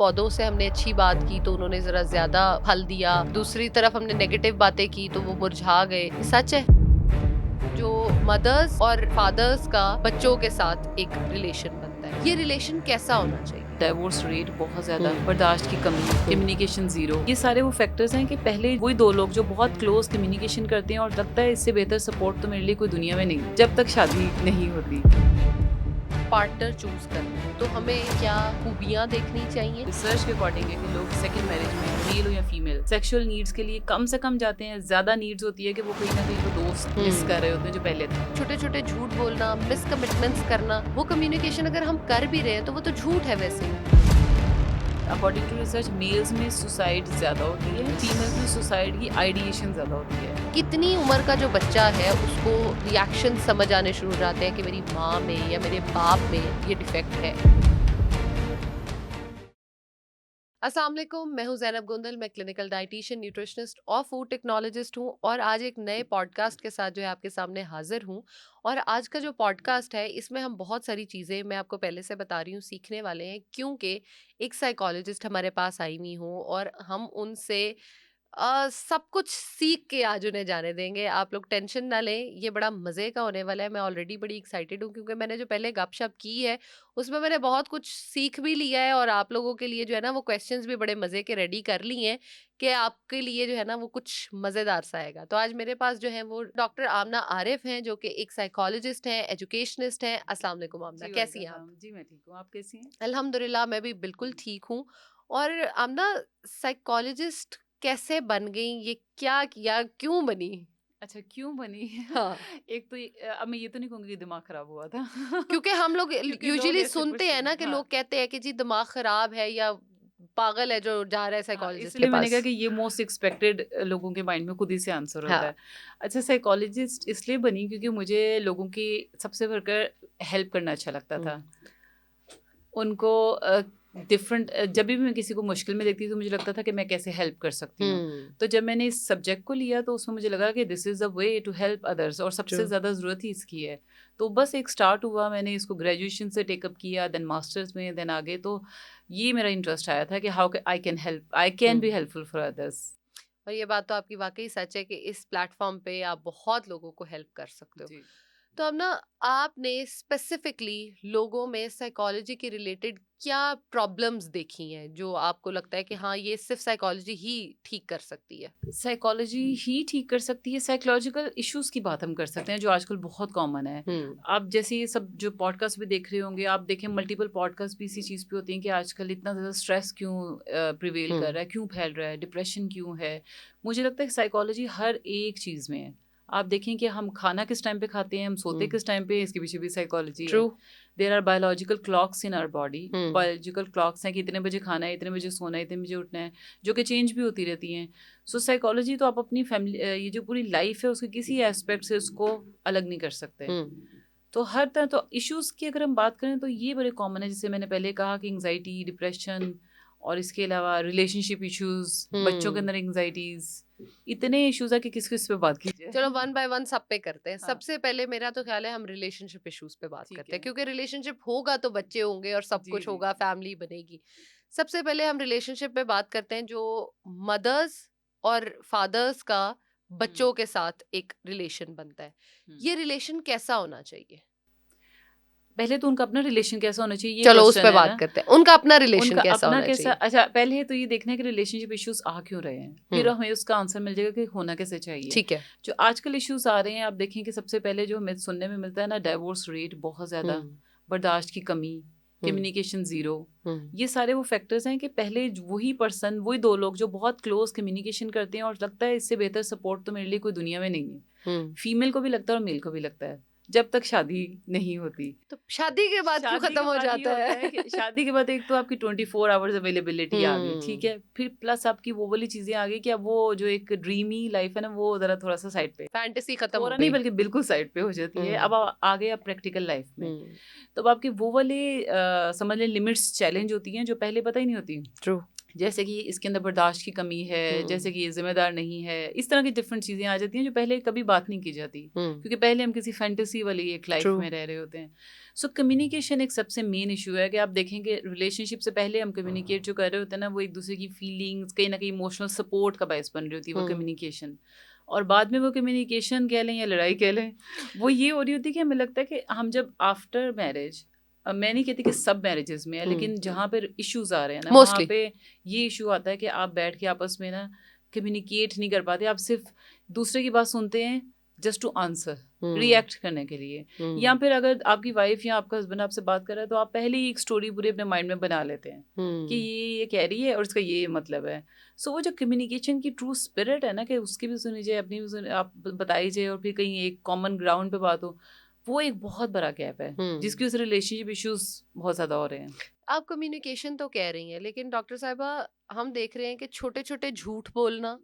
पौधों से हमने अच्छी बात की तो उन्होंने जरा ज्यादा फल दिया, दूसरी तरफ हमने नेगेटिव बातें की तो वो मुरझा गए। ये सच है। जो मदर्स और फादर्स का बच्चों के साथ एक रिलेशन बनता है, ये रिलेशन कैसा होना चाहिए? डाइवोर्स रेट बहुत ज्यादा, बर्दाश्त की कमी, कम्युनिकेशन जीरो, ये सारे वो फैक्टर्स हैं कि पहले वही दो लोग जो बहुत क्लोज कम्युनिकेशन करते हैं और लगता है इससे बेहतर सपोर्ट तो मेरे लिए कोई दुनिया में नहीं, जब तक शादी नहीं होती। पार्टनर चूज करना है तो हमें क्या खूबियां देखनी चाहिए? रिसर्च के अकॉर्डिंग है कि लोग सेकंड मैरिज में मेल हो या फीमेल सेक्सुअल नीड्स के लिए कम से कम जाते हैं, ज्यादा नीड्स होती है कि वो कहीं ना कहीं वो दोस्त मिस कर रहे होते हैं जो पहले थे। छोटे छोटे झूठ बोलना, मिस कमिटमेंट्स करना, वो कम्युनिकेशन अगर हम कर भी रहे हैं तो वो तो झूठ है वैसे। अकॉर्डिंग टू रिसर्च मेल्स में सुसाइड ज्यादा होती है, फीमेल्स में सुसाइड की आइडिएशन ज्यादा होती है। कितनी उम्र का जो बच्चा है उसको रिएक्शन समझ आने शुरू हो जाते हैं कि मेरी माँ में या मेरे बाप में ये डिफेक्ट है? अस्सलाम वालेकुम, मैं हूं ज़ैनब गुंदल। मैं क्लिनिकल डाइटिशियन, न्यूट्रिशनिस्ट और फूड टेक्नोलॉजिस्ट हूं और आज एक नए पॉडकास्ट के साथ जो है आपके सामने हाजिर हूं। और आज का जो पॉडकास्ट है इसमें हम बहुत सारी चीज़ें, मैं आपको पहले से बता रही हूँ, सीखने वाले हैं, क्योंकि एक साइकोलॉजिस्ट हमारे पास आई हुई हूँ और हम उनसे सब कुछ सीख के आज उन्हें जाने देंगे। आप लोग टेंशन ना लें, ये बड़ा मज़े का होने वाला है। मैं ऑलरेडी बड़ी एक्साइटेड हूँ क्योंकि मैंने जो पहले गपशप की है उसमें मैंने बहुत कुछ सीख भी लिया है और आप लोगों के लिए जो है ना वो क्वेश्चंस भी बड़े मज़े के रेडी कर लिए हैं कि आपके लिए जो है ना वो कुछ मज़ेदार सा आएगा। तो आज मेरे पास जो है वो डॉक्टर आमना आरिफ हैं, जो कि एक साइकोलॉजिस्ट हैं, एजुकेशनिस्ट हैं। अस्सलाम वालेकुम आमना, जी कैसी हैं आप? वालेकुम, जी मैं ठीक हूँ, आप कैसी हैं? अल्हम्दुलिल्लाह मैं भी बिल्कुल ठीक हूँ। और आमना, साइकोलॉजिस्ट कैसे बन गई? ये क्या किया, क्यों बनी? अच्छा, क्यों बनी? हाँ, एक तो अब मैं ये तो नहीं कहूँगी कि दिमाग खराब हुआ था। क्योंकि हम लोग क्योंकि लोग यूजुअली ऐसे सुनते पूछते हैं ना हैं, कि हाँ। लोग कहते हैं कि जी दिमाग खराब है या पागल है जो जा रहा है हाँ, साइकोलॉजिस्ट के इसलिए मैंने कहा पास। कि ये मोस्ट एक्सपेक्टेड लोगों के माइंड में खुद ही से आंसर होता हाँ। है। अच्छा, साइकोलॉजिस्ट इसलिए बनी क्योंकि मुझे लोगों की सबसे बढ़कर हेल्प करना अच्छा लगता हम्म। था। उनको डिफरेंट जब भी मैं किसी को मुश्किल में देखती थी तो मुझे लगता था कि मैं कैसे हेल्प कर सकती हूँ। हम्म। तो जब मैंने इस सब्जेक्ट को लिया तो उसमें मुझे लगा कि this is a way to help others और ट्रू। सबसे ज़्यादा ज़रूरत ही इसकी है। तो बस एक स्टार्ट हुआ, मैंने इसको ग्रेजुएशन से टेकअप किया, देन मास्टर्स में, देन आगे तो ये मेरा इंटरेस्ट आया था कि how I can be hmm. Helpful for others. और ये बात तो आपकी वाकई सच है कि इस प्लेटफॉर्म पे आप बहुत लोगों को हेल्प कर सकते हो। जी। तो अब ना, आपने स्पेसिफिकली लोगों में साइकोलॉजी के रिलेटेड क्या प्रॉब्लम्स देखी हैं जो आपको लगता है कि हाँ ये सिर्फ साइकोलॉजी ही ठीक कर सकती है? साइकोलॉजी ही ठीक कर सकती है, साइकोलॉजिकल इश्यूज की बात हम कर सकते हैं जो आजकल बहुत कॉमन है। हम्म। आप जैसे ये सब जो पॉडकास्ट भी देख रहे होंगे, आप देखें मल्टीपल पॉडकास्ट भी इसी चीज़ पे होती हैं कि आजकल इतना ज़्यादा स्ट्रेस क्यों प्रिवेल कर हम्म। रहा है, क्यों फैल रहा है, डिप्रेशन क्यों है। मुझे लगता है कि साइकोलॉजी हर एक चीज़ में है। आप देखें कि हम खाना किस टाइम पे खाते हैं, हम सोते हम्म। किस टाइम पे, इसके पीछे भी साइकोलॉजी ट्रू। है। There are biological clocks in our body. Hmm. Biological clocks हैं कि इतने बजे खाना है, इतने बजे सोना है, इतने बजे उठना है, जो कि चेंज भी होती रहती हैं। सो साइकोलॉजी तो आप अपनी फैमिली ये जो पूरी लाइफ है उसके किसी एस्पेक्ट से उसको अलग नहीं कर सकते। हम्म। तो हर तरह तो इश्यूज की अगर हम बात करें तो ये बड़े कॉमन है, जैसे मैंने पहले कहा कि एंग्जाइटी, डिप्रेशन और इसके अलावा रिलेशनशिप इश्यूज, बच्चों के हम्म। अंदर एंग्जाइटीज, इतने इश्यूज है कि किस किस पे बात की जाए। चलो वन बाय वन सब पे करते हैं। हाँ, सबसे पहले मेरा तो ख्याल है हम रिलेशनशिप इश्यूज पे बात ठीक करते हैं, है। क्योंकि रिलेशनशिप होगा तो बच्चे होंगे और सब जी कुछ जी। होगा, फैमिली बनेगी। सबसे पहले हम रिलेशनशिप पे बात करते हैं, जो मदर्स और फादर्स का हम्म बच्चों के साथ एक रिलेशन बनता है। हम्म। ये रिलेशन कैसा होना चाहिए? पहले तो उनका अपना रिलेशन कैसा होना चाहिए, ये चलो उस क्वेश्चन पे है बात ना। करते हैं, उनका अपना रिलेशन उनका कैसा अपना होना कैसा, चाहिए। अच्छा पहले तो ये देखना है कि रिलेशनशिप इश्यूज आ क्यों रहे हैं, फिर हम्म। हमें उसका आंसर मिल जाएगा कि होना कैसे चाहिए। ठीक है। जो आजकल इश्यूज आ रहे हैं, आप देखें कि सबसे पहले जो हमें सुनने में मिलता है ना, डाइवोर्स रेट बहुत ज़्यादा, हम्म। बर्दाश्त की कमी, हम्म। कम्युनिकेशन ज़ीरो, हम्म। ये सारे वो फैक्टर्स हैं कि पहले वही पर्सन, वही दो लोग जो बहुत क्लोज कम्युनिकेशन करते हैं और लगता है इससे बेहतर सपोर्ट तो मेरे लिए कोई दुनिया में नहीं है। हम्म। फीमेल को भी लगता है और मेल को भी लगता है, जब तक शादी नहीं होती। तो शादी के बाद क्यों शादी खत्म के हो बाद ये जाता होता है? है कि शादी के बाद एक तो आपकी 24 आवर्स अवेलेबिलिटी आ गई, ठीक हम्म। है, फिर प्लस आपकी वो वाली चीज़ें आ गई कि अब वो जो एक ड्रीमी लाइफ है ना, वो ज़रा थोड़ा सा साइड पे, फैंटेसी खत्म हो थोड़ा नहीं गई। बल्कि बिल्कुल साइड पे हो जाती है। हम्म। अब आ गए आप प्रैक्टिकल लाइफ में। हम्म। तो अब आपकी वो वाले समझ लें लिमिट्स चैलेंज होती हैं जो पहले पता ही नहीं होती। ट्रू। जैसे कि इसके अंदर बर्दाश्त की कमी है, जैसे कि ये जिम्मेदार नहीं है, इस तरह की डिफरेंट चीज़ें आ जाती हैं जो पहले कभी बात नहीं की जाती, क्योंकि पहले हम किसी फैंटेसी वाली एक लाइफ में रह रहे होते हैं। सो कम्युनिकेशन एक सबसे मेन इशू है कि आप देखेंगे रिलेशनशिप से पहले हम कम्युनिकेट जो कर रहे होते हैं ना, वो एक दूसरे की फीलिंग्स कहीं ना कहीं इमोशनल सपोर्ट का बायस बन रही होती है वो कम्युनिकेशन। और बाद में वो कम्युनिकेशन कह लें या लड़ाई कह लें, वो ये हो रही होती है कि हमें लगता है कि हम जब आफ्टर मैरिज, मैं नहीं कहती कि सब मैरिजेस में है, लेकिन जहाँ पे इश्यूज आ रहे हैं ना वहाँ पे ये इशू आता है कि आप बैठ के आपस में ना कम्युनिकेट नहीं कर पाते, आप सिर्फ दूसरे की बात सुनते हैं जस्ट टू आंसर, रिएक्ट करने के लिए। या फिर अगर आपकी वाइफ या आपका हस्बैंड आपसे बात कर रहा है तो आप पहले ही एक स्टोरी पूरे अपने माइंड में बना लेते हैं कि ये कह रही है और इसका ये मतलब है। सो वो जो कम्युनिकेशन की ट्रू स्पिरिट है ना, कि उसकी भी सुनी जाए, अपनी भी सुनी, आप बताई जाए, और फिर कहीं एक कॉमन ग्राउंड पे बात हो, वो एक बहुत बड़ा गैप है जिसकी उस रिलेशनशिप इश्यूज बहुत ज्यादा हो रहे हैं। आप कम्युनिकेशन तो कह रही हैं, लेकिन डॉक्टर साहिबा हम देख रहे हैं कि छोटे छोटे झूठ बोलना,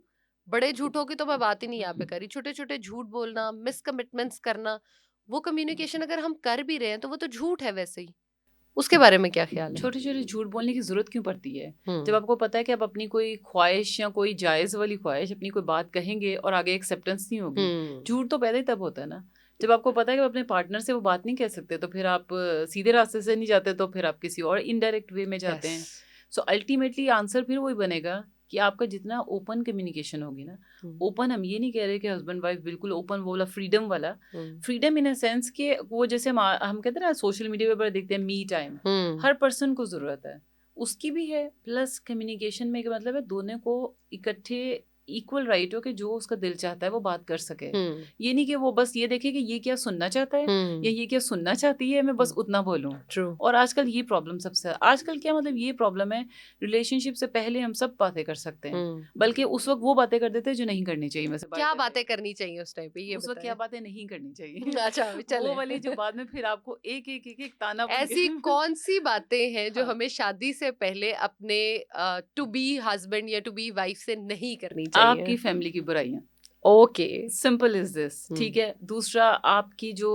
बड़े झूठों की तो मैं बात ही नहीं यहाँ पे करी, छोटे छोटे झूठ बोलना, मिसकमिटमेंट्स करना, वो कम्युनिकेशन अगर हम कर भी रहे हैं तो वो तो झूठ है वैसे ही। उसके बारे में क्या ख्याल है? छोटे छोटे झूठ बोलने की जरूरत क्यों पड़ती है? जब आपको पता है कि आप अपनी कोई ख्वाहिश या कोई जायज वाली ख्वाहिश, अपनी कोई बात कहेंगे और आगे एक्सेप्टेंस नहीं होगी, झूठ तो पैदा ही तब होता है ना जब आपको पता है कि आप अपने पार्टनर से वो बात नहीं कह सकते, तो फिर आप सीधे रास्ते से नहीं जाते, तो फिर आप किसी और इनडायरेक्ट वे में जाते हैं। सो अल्टीमेटली आंसर फिर वही बनेगा कि आपका जितना ओपन कम्युनिकेशन होगी ना, ओपन हम ये नहीं कह रहे कि हस्बैंड वाइफ बिल्कुल ओपन, वो वाला फ्रीडम वाला, फ्रीडम इन अ सेंस कि वो जैसे हम कहते हैं ना सोशल मीडिया पर देखते हैं मी टाइम, हर पर्सन को जरूरत है, उसकी भी है। प्लस कम्युनिकेशन में क्या मतलब है, दोनों को इकट्ठे इक्वल राइट हो कि जो उसका दिल चाहता है वो बात कर सके। ये नहीं कि वो बस ये देखे कि ये क्या सुनना चाहता है या ये क्या सुनना चाहती है, मैं बस उतना बोलूं। और आजकल ये प्रॉब्लम सबसे, आजकल क्या मतलब ये प्रॉब्लम है, रिलेशनशिप से पहले हम सब बातें कर सकते हैं, बल्कि उस वक्त वो बातें कर देते हैं जो नहीं करनी चाहिए। वैसे क्या बातें करनी चाहिए उस टाइम पे, ये उस वक्त क्या बातें नहीं करनी चाहिए? अच्छा वो वाली जो बाद में फिर आपको एक एक एक एक ताना ऐसी कौन सी बातें हैं जो हमें शादी से पहले अपने टू बी हस्बैंड या टू बी वाइफ से नहीं करनी चाहिए? आपकी फैमिली की बुराइयां, ओके, सिंपल इज दिस, ठीक है। दूसरा, आपकी जो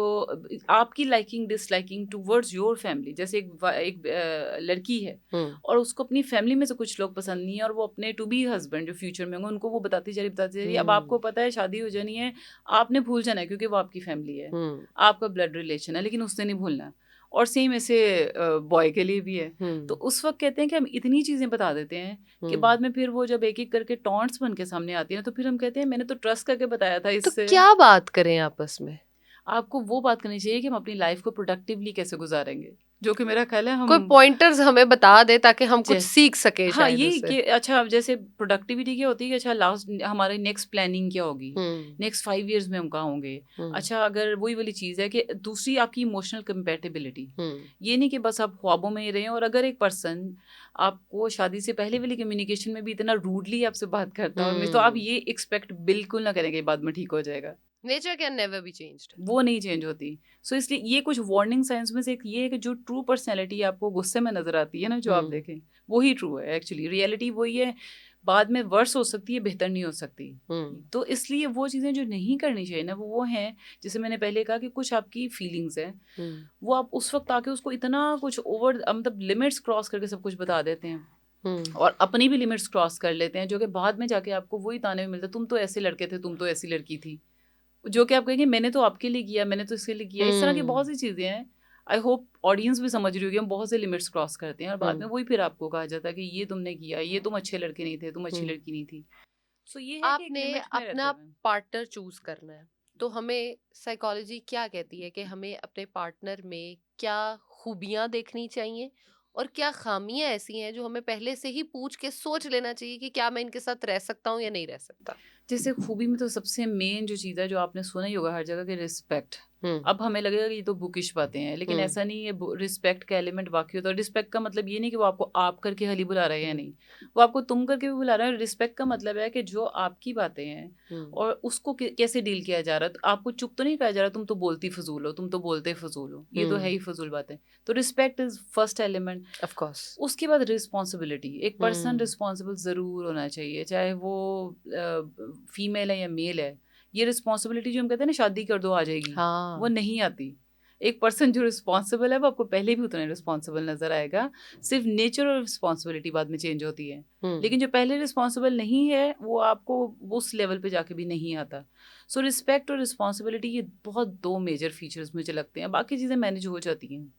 आपकी liking disliking towards your family, जैसे एक लड़की है और उसको अपनी फैमिली में से कुछ लोग पसंद नहीं है, और वो अपने टू बी हस्बैंड जो फ्यूचर में होंगे उनको वो बताती जा रही। अब आपको पता है शादी हो जानी है, आपने भूल जाना है क्योंकि वो आपकी फैमिली है, आपका ब्लड रिलेशन है, लेकिन उसने नहीं भूलना। और सेम ऐसे बॉय के लिए भी है। तो उस वक्त कहते हैं कि हम इतनी चीजें बता देते हैं कि बाद में फिर वो जब एक एक करके टॉन्ट्स बन के सामने आती है तो फिर हम कहते हैं मैंने तो ट्रस्ट करके बताया था इससे। तो क्या बात करें आपस में? आपको वो बात करनी चाहिए कि हम अपनी लाइफ को प्रोडक्टिवली कैसे गुजारेंगे, जो कि मेरा ख्याल है हम कोई पॉइंटर्स हमें बता दे ताकि हम कुछ सीख सके। हाँ, ये कि अच्छा जैसे प्रोडक्टिविटी क्या होती है कि अच्छा लास्ट हमारी नेक्स्ट प्लानिंग क्या होगी, नेक्स्ट 5 years में हम कहाँ होंगे। अच्छा, अगर वही वाली चीज़ है कि दूसरी आपकी इमोशनल कंपेटेबिलिटी, ये नहीं कि बस आप ख्वाबों में ही रहें, और अगर एक पर्सन आपको शादी से पहले वाली कम्युनिकेशन में भी इतना रूडली आपसे बात करता है तो आप ये एक्सपेक्ट बिल्कुल ना करें कि बाद में ठीक हो जाएगा। Nature can never be changed, वो नहीं चेंज होती। सो इसलिए ये कुछ वार्निंग साइंस में से एक ये है कि जो ट्रू पर्सनैलिटी आपको गुस्से में नजर आती है ना, जो आप देखें वही ट्रू है। एक्चुअली रियलिटी वही है, बाद में वर्स हो सकती है, बेहतर नहीं हो सकती। तो इसलिए वो चीज़ें जो नहीं करनी चाहिए ना, वो हैं जैसे मैंने पहले कहा कि कुछ आपकी फीलिंग्स हैं, वो आप उस वक्त आके उसको इतना कुछ ओवर मतलब लिमिट्स क्रॉस करके सब कुछ बता देते हैं और अपनी भी लिमिट्स क्रॉस कर लेते हैं, जो कि बाद में जाके आपको वही ताने में मिलता है, तुम तो ऐसे लड़के थे, तुम तो ऐसी लड़की थी, जो कि आप कहेंगे मैंने तो आपके लिए किया, मैंने तो इसके लिए किया। इस तरह की बहुत सी चीज़ें हैं। आई होप ऑडियंस भी समझ रही होगी, हम बहुत से लिमिट्स क्रॉस करते हैं और बाद में वही फिर आपको कहा जाता है कि ये तुमने किया, ये तुम अच्छे लड़के नहीं थे, तुम अच्छी लड़की नहीं थी। सो ये है आपने अपना पार्टनर चूज करना है, तो हमें साइकोलॉजी क्या कहती है कि हमें अपने पार्टनर में क्या खूबियां देखनी चाहिए और क्या खामियां ऐसी हैं जो हमें पहले से ही पूछ के सोच लेना चाहिए कि क्या मैं इनके साथ रह सकता हूँ या नहीं रह सकता? जैसे खूबी में तो सबसे मेन जो चीज़ है, जो आपने सुना ही होगा हर जगह, कि रिस्पेक्ट। अब हमें लगेगा कि ये तो बुकिश बातें हैं, लेकिन ऐसा नहीं है। रिस्पेक्ट का एलिमेंट वाकई होता है। रिस्पेक्ट का मतलब ये नहीं कि वो आपको आप करके खाली बुला रहे हैं, नहीं, वो आपको तुम करके भी बुला रहे हैं। रिस्पेक्ट का मतलब है कि जो आपकी बातें हैं और उसको कैसे डील किया जा रहा है। तो आपको चुप तो नहीं कहा जा रहा तुम तो बोलती फजूल हो, तुम तो बोलते फजूल हो, ये तो है ही फजूल बातें। तो respect is first element, of course. उसके बाद रिस्पॉन्सिबिलिटी। एक पर्सन रिस्पॉन्सिबल जरूर होना चाहिए, चाहे वो फीमेल है या मेल है। ये रिस्पॉन्सिबिलिटी जो हम कहते हैं ना शादी कर दो आ जाएगी, वो नहीं आती। एक पर्सन जो रिस्पॉन्सिबल है वो आपको पहले भी उतना रिस्पॉन्सिबल नजर आएगा, सिर्फ नेचर और रिस्पॉन्सिबिलिटी बाद में चेंज होती है। लेकिन जो पहले रिस्पॉन्सिबल नहीं है वो आपको उस लेवल पे जाके भी नहीं आता। सो रिस्पेक्ट और रिस्पॉन्सिबिलिटी ये बहुत दो मेजर फीचर्स मुझे लगते हैं, बाकी चीज़ें मैनेज हो जाती हैं।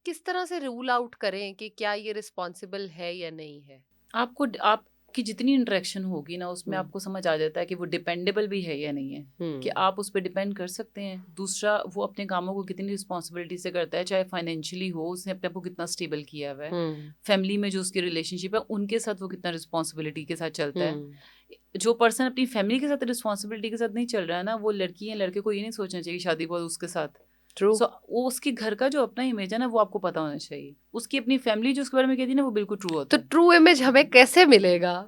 किस तरह से रूल आउट करें कि क्या ये रिस्पॉन्सिबल है या नहीं है? आपकी जितनी इंटरेक्शन होगी ना उसमें हम्म। आपको समझ आ जाता है कि वो डिपेंडेबल भी है या नहीं है, कि हम्म। आप उस पर डिपेंड कर सकते हैं। दूसरा, वो अपने कामों को कितनी रिस्पॉन्सिबिलिटी से करता है, चाहे फाइनेंशियली हो, उसने अपने आप को कितना स्टेबल किया हुआ है, हम्म। फैमिली में जो उसकी रिलेशनशिप है उनके साथ वो कितना रिस्पॉन्सिबिलिटी के साथ चलता है। हम्म। जो पर्सन अपनी फैमिली के साथ रिस्पॉन्सिबिलिटी के साथ नहीं चल रहा है ना, वो लड़की या लड़के को ये नहीं सोचना चाहिए कि शादी बहुत उसके साथ। ट्रू। वो उसके घर का जो अपना इमेज है ना वो आपको पता होना चाहिए। उसकी अपनी फैमिली जो उसके बारे में कहती है ना वो बिल्कुल ट्रू तो होता है। ट्रू इमेज हमें कैसे मिलेगा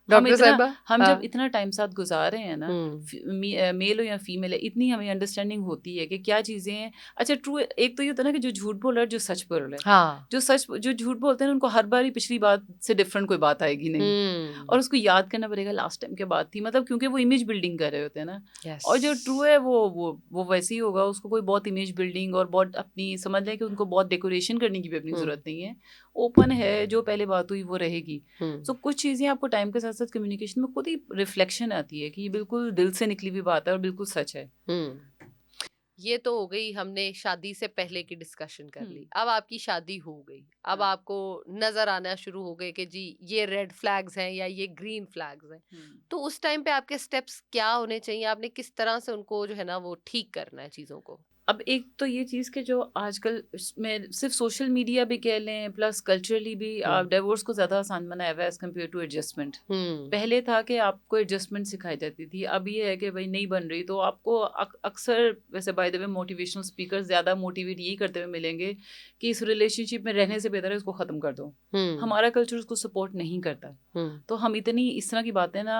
हम डॉक्टर इतना साहिबा? हम हाँ। जब इतना टाइम साथ गुजार रहे हैं ना, हम्म। मेल हो या फीमेल है, इतनी हमें अंडरस्टैंडिंग होती है कि क्या चीज़ें हैं। अच्छा, ट्रू एक तो ये होता है ना कि जो झूठ बोल रहा है, जो सच बोल रहा है। हाँ। जो झूठ बोलते हैं ना उनको हर बार ही पिछली बात से डिफरेंट कोई बात आएगी नहीं, हम्म। और उसको याद करना पड़ेगा लास्ट टाइम क्या बात थी, मतलब क्योंकि वो इमेज बिल्डिंग कर रहे होते हैं ना। यस। और जो ट्रू है वो वैसे ही होगा, उसको कोई बहुत इमेज बिल्डिंग और बहुत अपनी समझ लें कि उनको बहुत डेकोरेशन करने की भी अपनी हम्म। ज़रूरत नहीं है। ओपन है, जो पहले बात हुई वो रहेगी। हम्म। सो कुछ चीज़ें आपको टाइम के साथ साथ कम्युनिकेशन में खुद ही रिफ्लेक्शन आती है कि ये बिल्कुल दिल से निकली हुई बात है और बिल्कुल सच है। हम्म। ये तो हो गई, हमने शादी से पहले की डिस्कशन कर ली। हम्म। अब आपकी शादी हो गई, अब हाँ। आपको नजर आना शुरू हो गए कि जी ये रेड फ्लैग्स हैं या ये ग्रीन फ्लैग्स हैं। हम्म। तो उस टाइम पे आपके स्टेप्स क्या होने चाहिए? आपने किस तरह से उनको जो है ना वो ठीक करना है चीजों को? अब एक तो ये चीज़ कि जो आजकल में सिर्फ सोशल मीडिया भी कह लें प्लस कल्चरली भी हम्म। डिवोर्स को ज़्यादा आसान बनाया हुआ है एज़ कम्पेयर टू एडजस्टमेंट। हम्म। पहले था कि आपको एडजस्टमेंट सिखाई जाती थी, अब ये है कि भाई नहीं बन रही तो आपको अक्सर, वैसे by the way motivational speaker ज़्यादा मोटिवेट यही करते हुए मिलेंगे कि इस रिलेशनशिप में रहने से बेहतर है इसको ख़त्म कर दो। हम्म। हमारा कल्चर उसको सपोर्ट नहीं करता। हम्म। तो हम इतनी इस तरह की बातें ना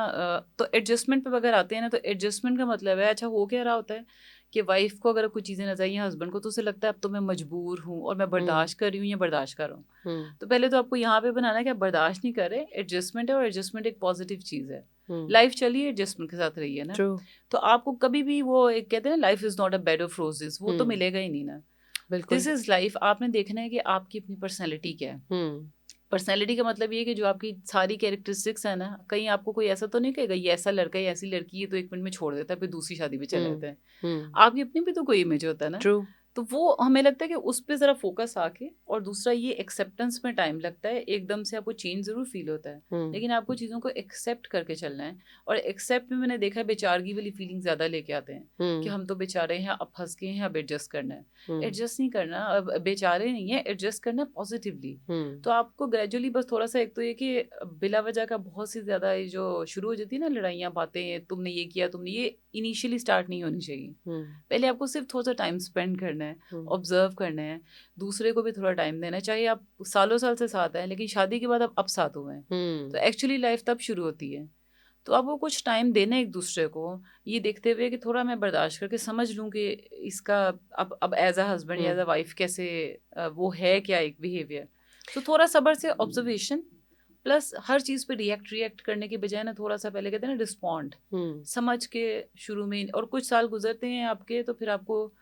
तो एडजस्टमेंट पे अगर आते हैं ना, तो एडजस्टमेंट का मतलब है, अच्छा हो क्या रहा होता है कि वाइफ को अगर कुछ चीज़ें नजर आई हैं हस्बैंड को, तो उसे लगता है अब तो मैं मजबूर हूँ और मैं हम्म। बर्दाश्त कर रही हूँ या बर्दाश्त कर रहा हूँ। हम्म। तो पहले तो आपको यहाँ पे बनाना है कि आप बर्दाश्त नहीं कर रहे, एडजस्टमेंट है, और एडजस्टमेंट एक पॉजिटिव चीज़ है। हम्म। लाइफ चलिए एडजस्टमेंट के साथ रही है ना। ट्रू। तो आपको कभी भी वो एक कहते हैं ना life is not a bed of roses, वो तो हम्म। मिलेगा ही नहीं ना। बिल्कुल। This is life. आपने देखना है कि आपकी अपनी पर्सनैलिटी क्या है। हम्म। पर्सनैलिटी का मतलब ये है कि जो आपकी सारी कैरेक्टरिस्टिक्स है ना, कहीं आपको कोई ऐसा तो नहीं कहेगा ये ऐसा लड़का है ऐसी लड़की है तो एक मिनट में छोड़ देता है फिर दूसरी शादी पे चले हम्म। जाते हैं। हम्म। आपकी अपनी भी तो कोई इमेज होता है ना। ट्रू। तो वो हमें लगता है कि उस पे ज़रा फोकस आके, और दूसरा ये एक्सेप्टेंस में टाइम लगता है, एकदम से आपको चेंज ज़रूर फील होता है, हम्म। लेकिन आपको चीज़ों को एक्सेप्ट करके चलना है। और एक्सेप्ट में मैंने देखा है बेचारगी वाली फीलिंग ज़्यादा लेके आते हैं कि हम्म। हम तो बेचारे हैं, अब फंस गए हैं, अब एडजस्ट करना है। हम्म। एडजस्ट नहीं करना, अब बेचारे नहीं है, एडजस्ट करना पॉजिटिवली। हम्म। तो आपको ग्रेजुअली बस थोड़ा सा, एक तो ये कि बिला वजह का बहुत सी ज़्यादा ये जो शुरू हो जाती है ना लड़ाइयाँ बातें, तुमने ये किया तुमने ये, इनिशियली स्टार्ट नहीं होनी चाहिए। हम्म। पहले आपको सिर्फ थोड़ा सा टाइम स्पेंड करना है, हम्म। ऑब्जर्व करना है, दूसरे को भी थोड़ा टाइम देना है। चाहे आप सालों साल से साथ हैं लेकिन शादी के बाद आप अब साथ हुए हैं, तो हम्म। एक्चुअली लाइफ तब शुरू होती है। तो आपको कुछ टाइम देना है एक दूसरे को, ये देखते हुए कि थोड़ा मैं बर्दाश्त करके समझ लूँ कि इसका अब एज अ हस्बैंड या एज हम्म। अ वाइफ कैसे वो है क्या एक बिहेवियर। तो थोड़ा सब्र से ऑब्जर्वेशन, प्लस हर चीज़ पे रिएक्ट करने के बजाय ना थोड़ा सा पहले कहते हैं ना रिस्पॉन्ड, हम्म। समझ के शुरू में, और कुछ साल गुजरते हैं आपके तो फिर आपको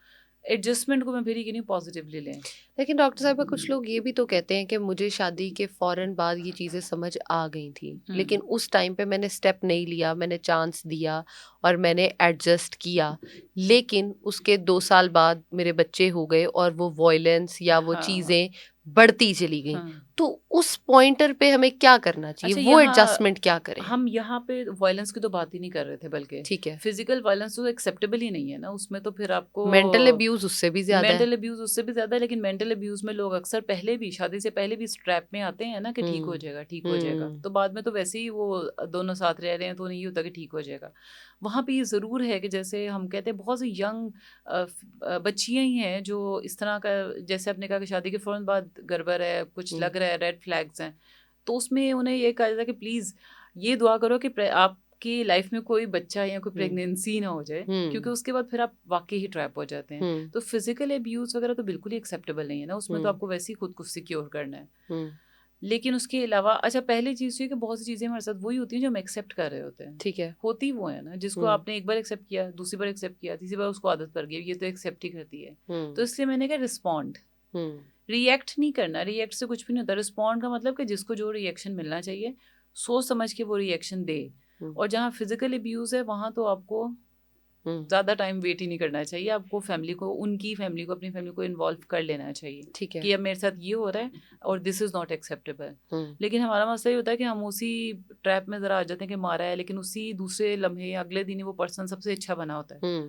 एडजस्टमेंट को मैं फिर ही कह रही हूँ पॉजिटिवली लें। लेकिन डॉक्टर साहब कुछ लोग ये भी तो कहते हैं कि मुझे शादी के फौरन बाद ये चीज़ें समझ आ गई थी, लेकिन उस टाइम पे मैंने स्टेप नहीं लिया, मैंने चांस दिया और मैंने एडजस्ट किया, लेकिन उसके 2 साल बाद मेरे बच्चे हो गए और वो वॉयलेंस या वो हाँ। चीज़ें बढ़ती चली गई। हाँ। तो उस पॉइंटर पे हमें क्या करना चाहिए? अच्छा, वो यहाँ एडजस्टमेंट क्या करें? हम यहाँ पे वायलेंस की तो बात ही नहीं कर रहे थे, बल्कि ठीक है। फिजिकल वायलेंस तो एक्सेप्टेबल ही नहीं है ना, उसमें तो फिर आपको मेंटल अब्यूज उससे भी ज्यादा है। मेंटल अब्यूज उससे भी ज्यादा है। लेकिन मेंटल अब्यूज में लोग अक्सर पहले भी शादी से पहले भी ट्रैप में आते हैं ना कि ठीक हो हम्म। जाएगा ठीक हो जाएगा, हम्म। तो बाद में तो वैसे ही वो दोनों साथ रह रहे हैं तो नहीं होता कि ठीक हो जाएगा। वहाँ पे ये ज़रूर है कि जैसे हम कहते हैं बहुत सी यंग बच्चियाँ ही हैं जो इस तरह का, जैसे आपने कहा कि शादी के फ़ौरन बाद गड़बड़ है, कुछ हम्म। लग रहा है, रेड फ्लैग्स हैं, तो उसमें उन्हें ये कहा जाता है कि प्लीज़ ये दुआ करो कि आपकी लाइफ में कोई बच्चा या कोई हम्म। प्रेगनेंसी ना हो जाए, क्योंकि हम्म। उसके बाद फिर आप वाकई ही ट्रैप हो जाते हैं। हम्म। तो फिजिकल अब्यूज़ वगैरह तो बिल्कुल ही एक्सेप्टेबल नहीं है ना, उसमें तो हम्म। आपको वैसे ही खुद को सिक्योर करना है। हम्म। लेकिन उसके अलावा अच्छा पहली चीज़ ये कि बहुत सी चीज़ें हमारे साथ वही होती हैं जो हम एक्सेप्ट कर रहे होते हैं। ठीक है। होती वो है ना जिसको आपने एक बार एक्सेप्ट किया, दूसरी बार एक्सेप्ट किया, तीसरी बार उसको आदत पड़ गई, ये तो एक्सेप्ट ही करती है। तो इसलिए मैंने कहा रिस्पॉन्ड, रिएक्ट नहीं करना। रिएक्ट से कुछ भी नहीं होता। रिस्पॉन्ड का मतलब कि जिसको जो रिएक्शन मिलना चाहिए सोच समझ के वो रिएक्शन दे। और जहाँ फिजिकल अब्यूज़ है वहाँ तो आपको ज़्यादा टाइम वेट ही नहीं करना चाहिए। आपको फैमिली को, उनकी फैमिली को, अपनी फैमिली को इन्वॉल्व कर लेना चाहिए। ठीक है। कि अब मेरे साथ ये हो रहा है और दिस इज़ नॉट एक्सेप्टेबल। लेकिन हमारा मसला ये होता है कि हम उसी ट्रैप में ज़रा आ जाते हैं कि मारा है, लेकिन उसी दूसरे लम्हे या अगले दिन ही वो पर्सन सबसे अच्छा बना होता है।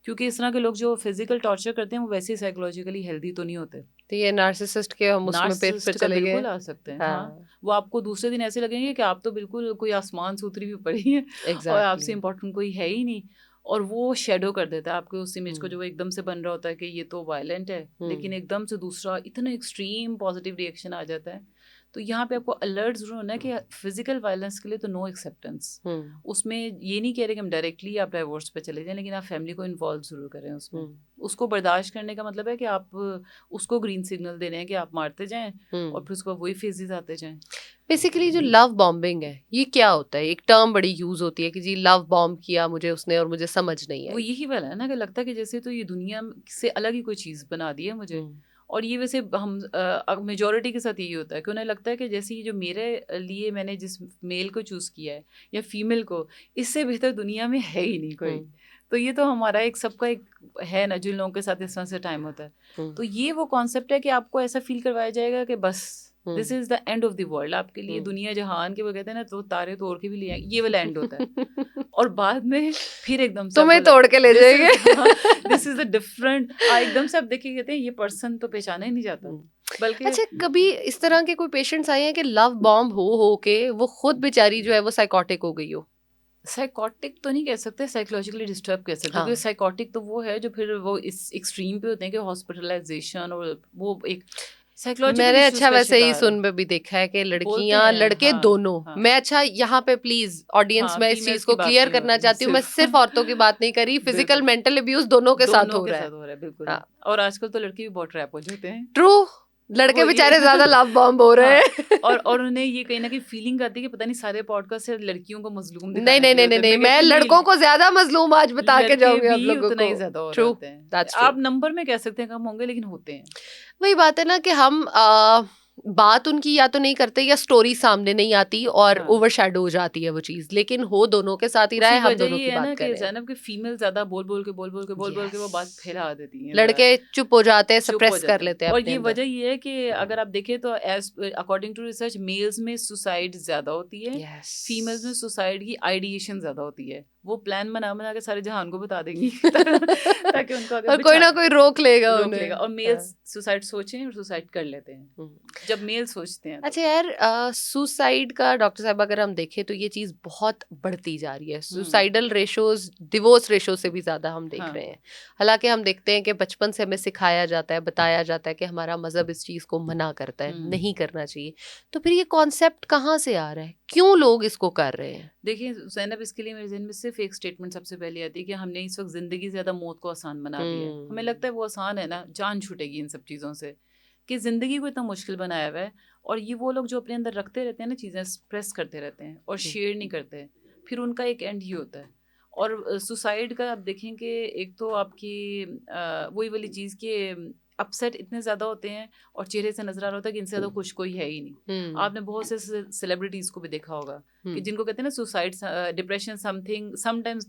क्योंकि इस तरह के लोग जो फिजिकल टॉर्चर करते हैं वो वैसे ही साइकोलॉजिकली हेल्दी तो नहीं होते। तो ये नार्सिसिस्ट के हम उसमें पे नार्सिसिस्ट का चले गए। बिल्कुल आ सकते हैं। हाँ, वो आपको दूसरे दिन ऐसे लगेंगे कि आप तो बिल्कुल कोई आसमान से उतरी हुई पड़ी हैं और आपसे इम्पोर्टेंट कोई है ही नहीं। और वो शेडो कर देता है आपके उस इमेज को जो एकदम से बन रहा होता है कि ये तो वायलेंट है, लेकिन एकदम से दूसरा इतना एक्सट्रीम पॉजिटिव रिएक्शन आ जाता है। तो यहाँ पे आपको अलर्ट जरूर होना है कि फिजिकल वायलेंस के लिए तो नो एक्सेप्टेंस। उसमें ये नहीं कह रहे कि हम डायरेक्टली आप डाइवोर्स पे चले जाएं, लेकिन आप फैमिली को इन्वॉल्व जरूर करें उसमें। उसको बर्दाश्त करने का मतलब है कि आप उसको ग्रीन सिग्नल दे रहे हैं कि आप मारते जाएं और फिर उसको वही फेजेस आते जाएं। बेसिकली जो लव बॉम्बिंग है ये क्या होता है? एक टर्म बड़ी यूज होती है कि जी लव बॉम्ब किया मुझे उसने और मुझे समझ नहीं आई। वो यही वाला है ना कि लगता है कि जैसे तो ये दुनिया से अलग ही कोई चीज़ बना दी है मुझे। और ये वैसे हम मेजॉरिटी के साथ यही होता है कि उन्हें लगता है कि जैसे ये जो मेरे लिए मैंने जिस मेल को चूज़ किया है या फीमेल को, इससे बेहतर दुनिया में है ही नहीं कोई। तो ये तो हमारा एक सबका एक है ना जिन लोगों के साथ इस तरह से टाइम होता है। तो ये वो कॉन्सेप्ट है कि आपको ऐसा फील करवाया जाएगा कि बस this is the end of the world. आपके लिए दुनिया जहान के वो कहते हैं ना, तो तारे तोड़ के भी ले आएंगे, ये वाला एंड होता है। और बाद में फिर एकदम से तुम्हें तोड़ के ले जाएंगे। दिस इज अ डिफरेंट, एकदम से आप देखिए कहते हैं ये पर्सन तो पहचाना ही नहीं जाता। बल्कि अच्छा, कभी इस तरह के कोई पेशेंट्स आए हैं कि लव बॉम्ब हो के वो खुद बेचारी जो है वो साइकोटिक हो गई हो? साइकोटिक तो नहीं कह सकते, साइकोलॉजिकली डिस्टर्ब कह सकते हैं। क्योंकि साइकोटिक तो वो है जो फिर वो इस एक्सट्रीम पे होते हैं कि हॉस्पिटलाइजेशन और वो एक मैंने अच्छा वैसे ही सुन में भी देखा है कि लड़कियां लड़के दोनों। मैं अच्छा यहाँ पे प्लीज ऑडियंस में इस चीज को क्लियर करना चाहती हूँ, मैं सिर्फ औरतों की बात नहीं करी, फिजिकल मेंटल अब्यूज दोनों के साथ हो रहा है। बिल्कुल। और आजकल तो लड़के भी बहुत ट्रैप हो जाते हैं। ट्रू, लड़के बेचारे ज्यादा लव बॉम्ब हो रहे हैं। और उन्हें ये कहीं ना कहीं फीलिंग आती है कि पता नहीं सारे पॉडकास्ट से लड़कियों को मजलूम नहीं नहीं नहीं नहीं, मैं लड़कों को ज्यादा मजलूम आज बता के जाऊंगी आप लोगों उतना ही ज्यादा हो रहे हैं। आप नंबर में कह सकते हैं कम होंगे, लेकिन होते हैं। वही बात है ना कि हम बात उनकी या तो नहीं करते या स्टोरी सामने नहीं आती और ओवरशैडो हो जाती है वो चीज, लेकिन हो दोनों के साथ ही रहा है, हम दोनों की बात कर रहे हैं। ज़ैनब के फीमेल ज्यादा बोल बोल के वो बात फैला देती हैं। लड़के चुप हो जाते हैं, सप्रेस कर लेते हैं। और ये वजह ये है कि अगर आप देखें तो as according to research males में सुसाइड ज्यादा होती है, फीमेल्स में सुसाइड की आइडिएशन ज्यादा होती है। वो प्लान बना के सारे जहान को बता देंगी ताकि उनको और कोई ना कोई रोक लेगा उन्हें। और मेल्स सुसाइड सोचें और सुसाइड कर लेते हैं जब मेल सोचते हैं। अच्छा यार, सुसाइड का डॉक्टर साहब अगर हम देखें तो ये चीज बहुत बढ़ती जा रही है। सुसाइडल रेशोज डिवोर्स रेशो से भी ज्यादा हम देख रहे हैं। हालांकि हम देखते हैं कि बचपन से हमें सिखाया जाता है, बताया जाता है कि हमारा मजहब इस चीज को मना करता है, नहीं करना चाहिए। तो फिर ये कॉन्सेप्ट कहाँ से आ रहा है, क्यों लोग इसको कर रहे हैं? देखिए ज़ैनब, इसके लिए मेरे ज़हन में सिर्फ एक स्टेटमेंट सबसे पहले आती है कि हमने इस वक्त ज़िंदगी ज़्यादा मौत को आसान बना दिया है। हमें लगता है वो आसान है ना, जान छूटेगी इन सब चीज़ों से, कि ज़िंदगी को इतना मुश्किल बनाया हुआ है। और ये वो लोग जो अपने अंदर रखते रहते हैं ना, चीज़ें एक्सप्रेस करते रहते हैं और शेयर नहीं करते, फिर उनका एक एंड ही होता है। और सुसाइड का आप देखें कि एक तो आपकी वही वाली चीज़ के अपसेट इतने ज़्यादा होते हैं और चेहरे से नजर आ रहा होता है कि इनसे ज़्यादा खुश कोई है ही नहीं। आपने बहुत से सेलिब्रिटीज़ को भी देखा होगा कि जिनको कहते हैं ना suicide depression something sometimes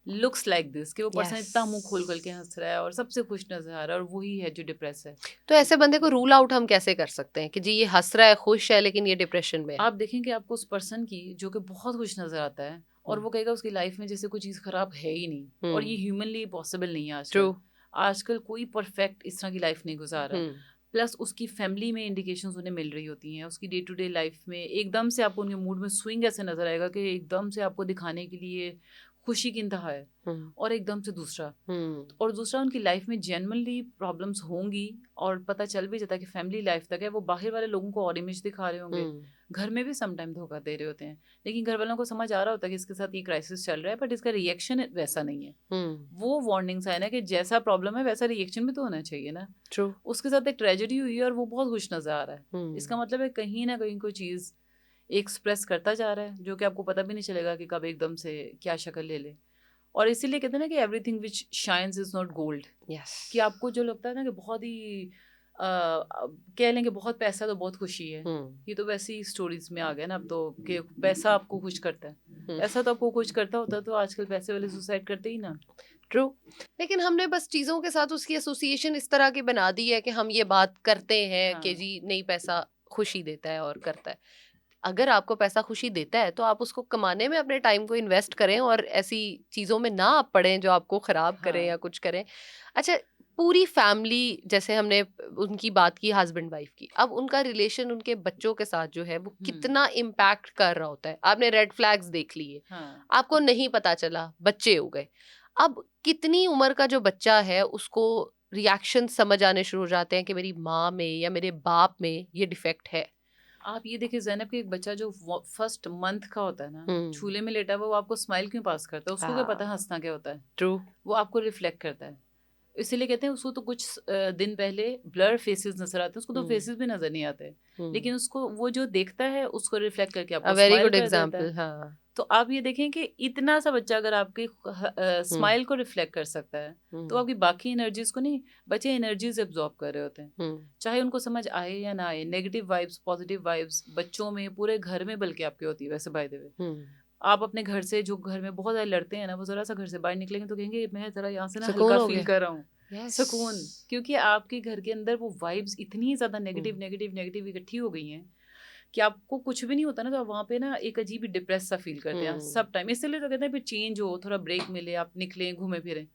looks like this, कि वो पर्सन इतना मुंह खोल के हंस रहा है और सबसे खुश नजर आ रहा है और वही है जो डिप्रेस है। तो ऐसे बंदे को रूल आउट हम कैसे कर सकते हैं कि जी ये हंस रहा है, खुश है, लेकिन ये डिप्रेशन में है? आप देखेंगे आपको उस पर्सन की जो कि बहुत खुश नजर आता है और वो कहेगा उसकी लाइफ में जैसे कोई चीज़ खराब है ही नहीं, और ये ह्यूमनली पॉसिबल नहीं है। आजकल कोई परफेक्ट इस तरह की लाइफ नहीं गुजार रहा। प्लस उसकी फैमिली में इंडिकेशंस उन्हें मिल रही होती हैं, उसकी डे टू डे लाइफ में एकदम से आपको उनके मूड में स्विंग ऐसे नजर आएगा कि एकदम से आपको दिखाने के लिए खुशी की इंतहा है, और एकदम से दूसरा, और दूसरा उनकी लाइफ में जेन्युइनली प्रॉब्लम्स होंगी और पता चल भी जाता है कि फैमिली लाइफ तक है, वो बाहर वाले लोगों को और इमेज दिखा रहे होंगे, घर में भी समटाइम धोखा दे रहे होते हैं, लेकिन घर वालों को समझ आ रहा होता है कि इसके साथ ये क्राइसिस चल रहा है, बट इसका रिएक्शन वैसा नहीं है। वो वार्निंग साइन है कि जैसा प्रॉब्लम है वैसा रिएक्शन भी तो होना चाहिए ना। ट्रू। उसके साथ एक ट्रेजेडी हुई है और वो बहुत खुश नजर आ रहा है, इसका मतलब है कहीं ना कहीं कोई चीज एक्सप्रेस करता जा रहा है जो कि आपको पता भी नहीं चलेगा कि कब एकदम से क्या शक्ल ले ले। और इसीलिए कहते हैं ना कि everything which shines is not gold. कि आपको जो लगता है ना कि बहुत ही कह लेंगे बहुत पैसा तो बहुत खुशी है, ये तो वैसी स्टोरीज में आ गया ना अब तो, कि पैसा आपको खुश करता है। ऐसा तो आपको खुश करता होता तो आजकल पैसे वाले सुसाइड करते ही ना। ट्रू। लेकिन हमने बस चीजों के साथ उसकी एसोसिएशन इस तरह की बना दी है कि हम ये बात करते हैं कि जी नहीं पैसा खुशी देता है और करता है। अगर आपको पैसा खुशी देता है तो आप उसको कमाने में अपने टाइम को इन्वेस्ट करें और ऐसी चीजों में ना आप पड़ें जो आपको खराब करें या कुछ करें। अच्छा, पूरी फैमिली, जैसे हमने उनकी बात की हस्बैंड वाइफ की, अब उनका रिलेशन उनके बच्चों के साथ जो है वो कितना इम्पैक्ट कर रहा होता है। आपने रेड फ्लैग्स देख लिए, आपको नहीं पता चला, बच्चे हो गए। अब कितनी उम्र का जो बच्चा है उसको रिएक्शन समझ आने शुरू हो जाते हैं कि मेरी माँ में या मेरे बाप में ये डिफेक्ट है। आप ये देखिए ज़ैनब कि एक बच्चा जो फर्स्ट मंथ का होता है ना, झूले में लेटा हुआ, वो आपको स्माइल क्यों पास करता है, उसको क्या पता है हंसना क्या होता है। ट्रू। वो आपको रिफ्लेक्ट करता है, इसीलिए कहते हैं उसको तो कुछ दिन पहले ब्लर फेसेस नजर आते हैं, उसको तो फेसेस भी नजर नहीं आते, लेकिन उसको वो जो देखता है उसको रिफ्लेक्ट करके आपको वेरी स्माइल गुड कर देता एग्जांपल। है। हाँ। तो आप ये देखें कि इतना सा बच्चा अगर आपकी स्माइल को रिफ्लेक्ट कर सकता है तो आपकी बाकी एनर्जीज को नहीं, बच्चे एनर्जीज एब्जॉर्ब कर रहे होते हैं, चाहे उनको समझ आए या ना आए। नेगेटिव वाइब्स पॉजिटिव वाइब्स बच्चों में, पूरे घर में बल्कि आपकी होती है। वैसे बाय द वे आप अपने घर से, जो घर में बहुत ज़्यादा लड़ते हैं ना, वो ज़रा सा घर से बाहर निकलेंगे तो कहेंगे मैं ज़रा यहाँ से ना हल्का फील कर रहा हूँ, सुकून। क्योंकि आपके घर के अंदर वो वाइब्स इतनी ज़्यादा नेगेटिव नेगेटिव नेगेटिव इकट्ठी हो गई हैं कि आपको कुछ भी नहीं होता ना, तो आप वहाँ पे ना एक अजीब ही डिप्रेस सा फील करते हैं सब टाइम। इसलिए तो कहते हैं फिर चेंज हो, थोड़ा ब्रेक मिले, आप निकलें घूमे फिरें।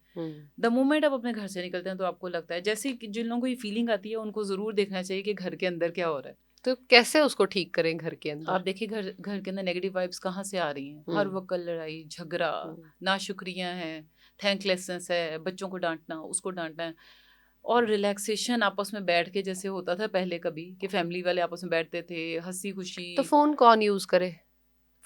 द मोमेंट आप अपने घर से निकलते हैं तो आपको लगता है, जैसे जिन लोगों को ये फीलिंग आती है उनको ज़रूर देखना चाहिए कि घर के अंदर क्या हो रहा है। तो कैसे उसको ठीक करें घर के अंदर? आप देखिए घर के अंदर नेगेटिव वाइब्स कहाँ से आ रही हैं। हर वक्त लड़ाई झगड़ा, नाशुक्रियाँ हैं, थैंकलेसनेस है, बच्चों को डांटना, उसको डांटना है। और रिलैक्सेशन आपस में बैठ के जैसे होता था पहले कभी, कि फैमिली वाले आपस में बैठते थे, हंसी खुशी। तो फोन कौन यूज करे?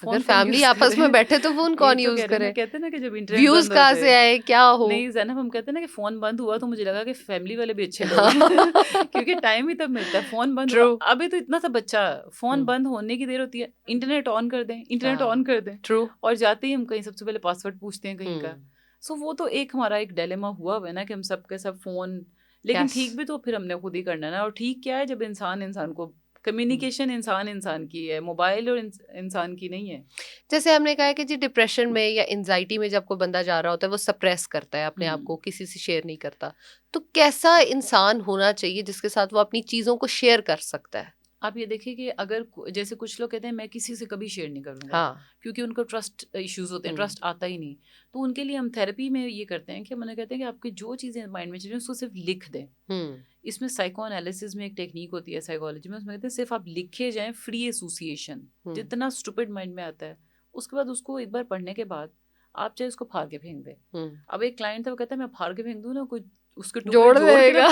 फोन अगर फैमिली आपस में बैठे तो फोन कौन यूज करे? कहते ना कि जब इंटरनेट व्यूज बंद कहाँ से आए, क्या हो? नहीं ज़ैनब, हम कहते हैं ना कि फोन बंद हुआ तो मुझे लगा कि फैमिली वाले भी अच्छे लोग हैं क्योंकि टाइम ही तब मिलता है। फोन बंद हुआ, अभी तो इतना सा बच्चा, फोन बंद होने की देर होती है, इंटरनेट ऑन कर दें, इंटरनेट ऑन कर दें। ट्रू। और जाते ही हम कहीं सबसे पहले पासवर्ड पूछते हैं कहीं का। सो वो तो एक हमारा एक डिलेमा हुआ है ना कि हम सबके सब फोन, लेकिन ठीक भी तो फिर हमने खुद ही करना है ना। और ठीक क्या है, जब इंसान इंसान को, कम्युनिकेशन इंसान इंसान की है, मोबाइल और इंसान की नहीं है। जैसे हमने कहा है कि जी डिप्रेशन में या एंजाइटी में जब कोई बंदा जा रहा होता है वो सप्रेस करता है अपने आप को, किसी से शेयर नहीं करता, तो कैसा इंसान होना चाहिए जिसके साथ वो अपनी चीजों को शेयर कर सकता है? आप ये देखिए कि अगर जैसे कुछ लोग कहते हैं मैं किसी से कभी शेयर नहीं करूँगा, क्योंकि उनको ट्रस्ट इश्यूज होते हैं, ट्रस्ट आता ही नहीं। तो उनके लिए हम थेरेपी में ये करते हैं कि हम उन्हें कहते हैं कि आपकी जो चीज़ें माइंड में चल रही हैं उसको सिर्फ लिख दें। इसमें साइको एनालिसिस में एक टेक्निक होती है साइकोलॉजी में, उसमें कहते हैं सिर्फ आप लिखे जाएं, फ्री एसोसिएशन, जितना स्टूपिड माइंड में आता है उसके बाद उसको एक बार पढ़ने के बाद आप चाहे उसको फाड़ के फेंक दें। अब एक क्लाइंट था, वो कहता है मैं फाड़ के फेंक दूँ ना, कोई उसके जोड़ लेगा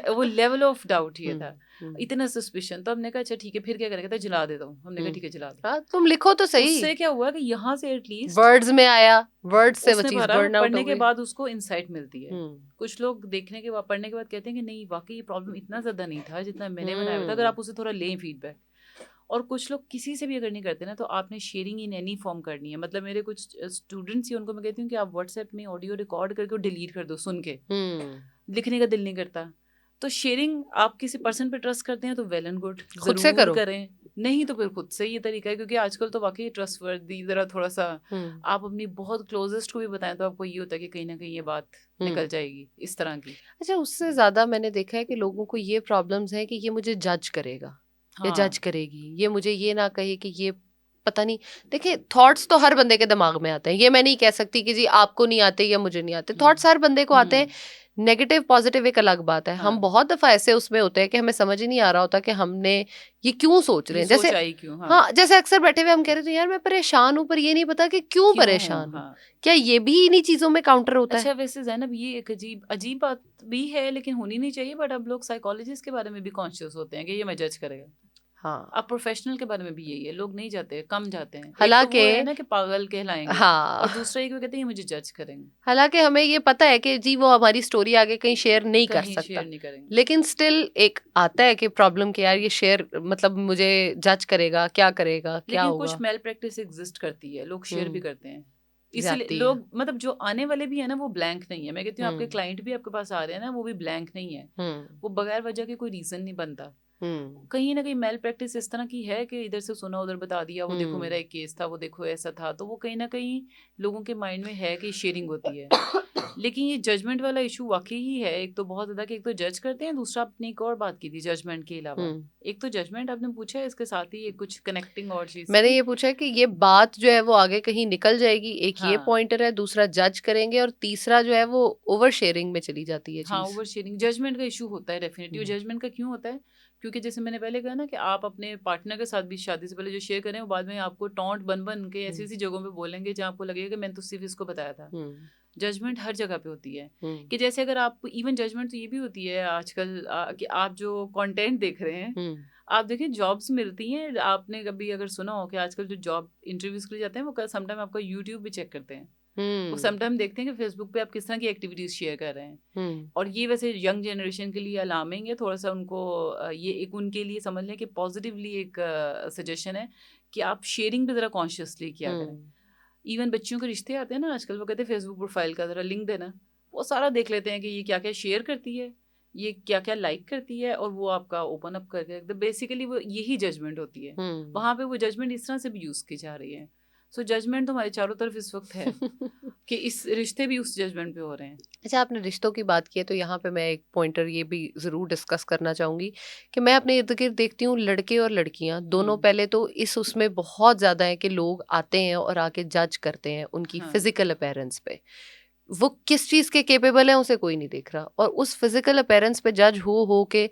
वो लेवल ऑफ डाउट ये था, इतना सस्पिशन। तो हमने कहा अच्छा ठीक है, फिर क्या करेंगे, कहता जला देता हूँ। हमने कहा ठीक है जला दो। तुम लिखो तो सही। उससे क्या हुआ कि यहाँ से एटलीस्ट वर्ड्स में आया, वर्ड्स से वो चीज बर्न आउट पढ़ने के बाद उसको इंसाइट मिलती है। कुछ लोग देखने के बाद, पढ़ने के बाद कहते हैं कि नहीं वाकई ये प्रॉब्लम इतना ज्यादा नहीं था जितना मैंने बनाया था, अगर आप उसे थोड़ा लें फीडबैक। और कुछ लोग किसी से भी अगर नहीं करते ना, तो आपने शेयरिंग इन एनी फॉर्म करनी है। मतलब मेरे कुछ स्टूडेंट्स ही, उनको मैं कहती हूँ कि आप व्हाट्सएप में ऑडियो रिकॉर्ड करके डिलीट कर दो, सुन के। लिखने का दिल नहीं करता तो शेयरिंग, आप किसी पर्सन पे ट्रस्ट करते हैं तो वेल एंड गुड, खुद से करो, करें। नहीं तो फिर खुद से ये तरीका है, क्योंकि आजकल तो वाकई ट्रस्टवर्दी जरा थोड़ा सा आप अपनी बहुत क्लोजेस्ट को भी बताएं तो आपको ये होता है कि कहीं ना कहीं ये बात निकल जाएगी इस तरह की। अच्छा, उससे ज्यादा मैंने देखा है कि लोगों को ये प्रॉब्लम्स है कि ये मुझे जज करेगा, ये जज करेगी, ये मुझे ये ना कहे कि ये पता नहीं। देखिए थॉट्स तो हर बंदे के दिमाग में आते हैं, ये मैं नहीं कह सकती कि जी आपको नहीं आते या मुझे नहीं आते। थॉट्स हर बंदे को आते हैं, नेगेटिव पॉजिटिव एक अलग बात है। हम हाँ। बहुत दफा ऐसे उसमें होते हैं कि हमें समझ ही नहीं आ रहा होता कि हमने ये क्यों सोच रहे ये हैं। सोच जैसे आई क्यों? हाँ, हाँ, जैसे अक्सर बैठे हुए हम कह रहे थे यार मैं परेशान हूँ, पर ये नहीं पता कि क्यों क्यों हूँ? परेशान हूँ। हाँ। क्या ये भी इन्हीं चीजों में काउंटर होता है? अच्छा, वैसे ज़ैनब ये एक अजीब अजीब बात भी है, लेकिन होनी नहीं चाहिए, बट अब लोग साइकोलॉजिस्ट के बारे में भी कॉन्शियस होते हैं कि ये मैं जज करेगा। हाँ, अब प्रोफेशनल के बारे में भी यही है, लोग नहीं जाते, कम जाते हैं। एक तो हालांकि वो है ना कि पागल कहलाएंगे, हाँ, और दूसरा एक वो कहते हैं ये मुझे जज करेंगे, हालांकि हमें ये पता है कि जी वो हमारी स्टोरी आगे कहीं शेयर नहीं कर कहीं सकता, शेयर नहीं करेंगे। लेकिन स्टिल एक आता है कि प्रॉब्लम कि यार ये शेयर मतलब मुझे जज करेगा, क्या करेगा, क्या लेकिन कुछ होगा। मेल प्रैक्टिस एग्जिस्ट करती है, लोग शेयर भी हम्म, करते हैं। इसीलिए जाती है। लोग मतलब जो आने वाले भी है ना वो ब्लैंक नहीं है। मैं कहती हूँ आपके हम्म, क्लाइंट भी आपके पास आ रहे हैं ना, वो भी ब्लैंक नहीं है। हम्म, वो बगैर वजह के कोई रीजन नहीं बनता। हम्म, कहीं ना कहीं मेल प्रैक्टिस इस तरह की है कि इधर से सुना उधर बता दिया, वो देखो मेरा हम्म। एक केस था, वो देखो ऐसा था, तो वो कहीं ना कहीं लोगों के माइंड में है कि शेयरिंग होती है। लेकिन ये जजमेंट वाला इशू वाकई ही है, एक तो बहुत ज्यादा कि एक तो जज करते हैं, दूसरा आपने एक और बात की थी जजमेंट के अलावा। हम्म। एक तो जजमेंट आपने पूछा है, इसके साथ ही एक कुछ कनेक्टिंग और चीज मैंने थी। ये पूछा है कि ये बात जो है वो आगे कहीं निकल जाएगी, एक ये हाँ, पॉइंटर है, दूसरा जज करेंगे, और तीसरा जो है वो ओवर शेयरिंग में चली जाती है हाँ, चीज। ओवर शेयरिंग जजमेंट का इशू होता है डेफिनेटली। और हम्म, जजमेंट का क्यों होता है? क्योंकि जैसे मैंने पहले कहा ना कि आप अपने पार्टनर के साथ भी शादी से पहले जो शेयर करें, वो बाद में आपको टोंट बन बन के ऐसी हम्म, ऐसी जगहों पे बोलेंगे जहाँ आपको लगेगा कि मैंने तो सिर्फ इसको बताया था। हम्म, जजमेंट हर जगह पे होती है। हम्म, कि जैसे अगर आप इवन जजमेंट तो ये भी होती है आजकल, कि आप जो कंटेंट देख रहे हैं, हम्म, आप देखिए जॉब्स मिलती हैं। आपने कभी अगर सुना हो कि आजकल जो जॉब इंटरव्यूज के लिए जाते हैं वो समटाइम आपका यूट्यूब भी चेक करते हैं। वो हम्म, समटाइम देखते हैं कि फेसबुक पे आप किस तरह की एक्टिविटीज शेयर कर रहे हैं। हम्म, और ये वैसे यंग जनरेशन के लिए अलार्मिंग है थोड़ा सा उनको। ये एक उनके लिए समझ लें कि पॉजिटिवली एक सजेशन है कि आप शेयरिंग पे ज़रा कॉन्शियसली किया करें। हम्म, इवन बच्चियों के रिश्ते आते हैं ना आजकल, वो कहते हैं फेसबुक प्रोफाइल का ज़रा लिंक देना। वो सारा देख लेते हैं कि ये क्या क्या शेयर करती है, ये क्या क्या लाइक करती है, और वो आपका ओपन अप करके बेसिकली वो यही जजमेंट होती है। हम्म। वहाँ पे वो जजमेंट इस तरह से भी यूज़ की जा रही है। सो जजमेंट तो हमारे चारों तरफ इस वक्त है कि इस रिश्ते भी उस जजमेंट पे हो रहे हैं। अच्छा, आपने रिश्तों की बात की है तो यहाँ पे मैं एक पॉइंटर ये भी ज़रूर डिस्कस करना चाहूँगी कि मैं अपने इर्द गिर्द देखती हूँ लड़के और लड़कियाँ दोनों, हम्म। पहले तो इस उसमें बहुत ज़्यादा है कि लोग आते हैं और आके जज करते हैं उनकी हाँ। फिजिकल अपीयरेंस पे। वो किस चीज़ के कैपेबल हैं उसे कोई नहीं देख रहा, और उस फिजिकल अपीयरेंस पे जज हो के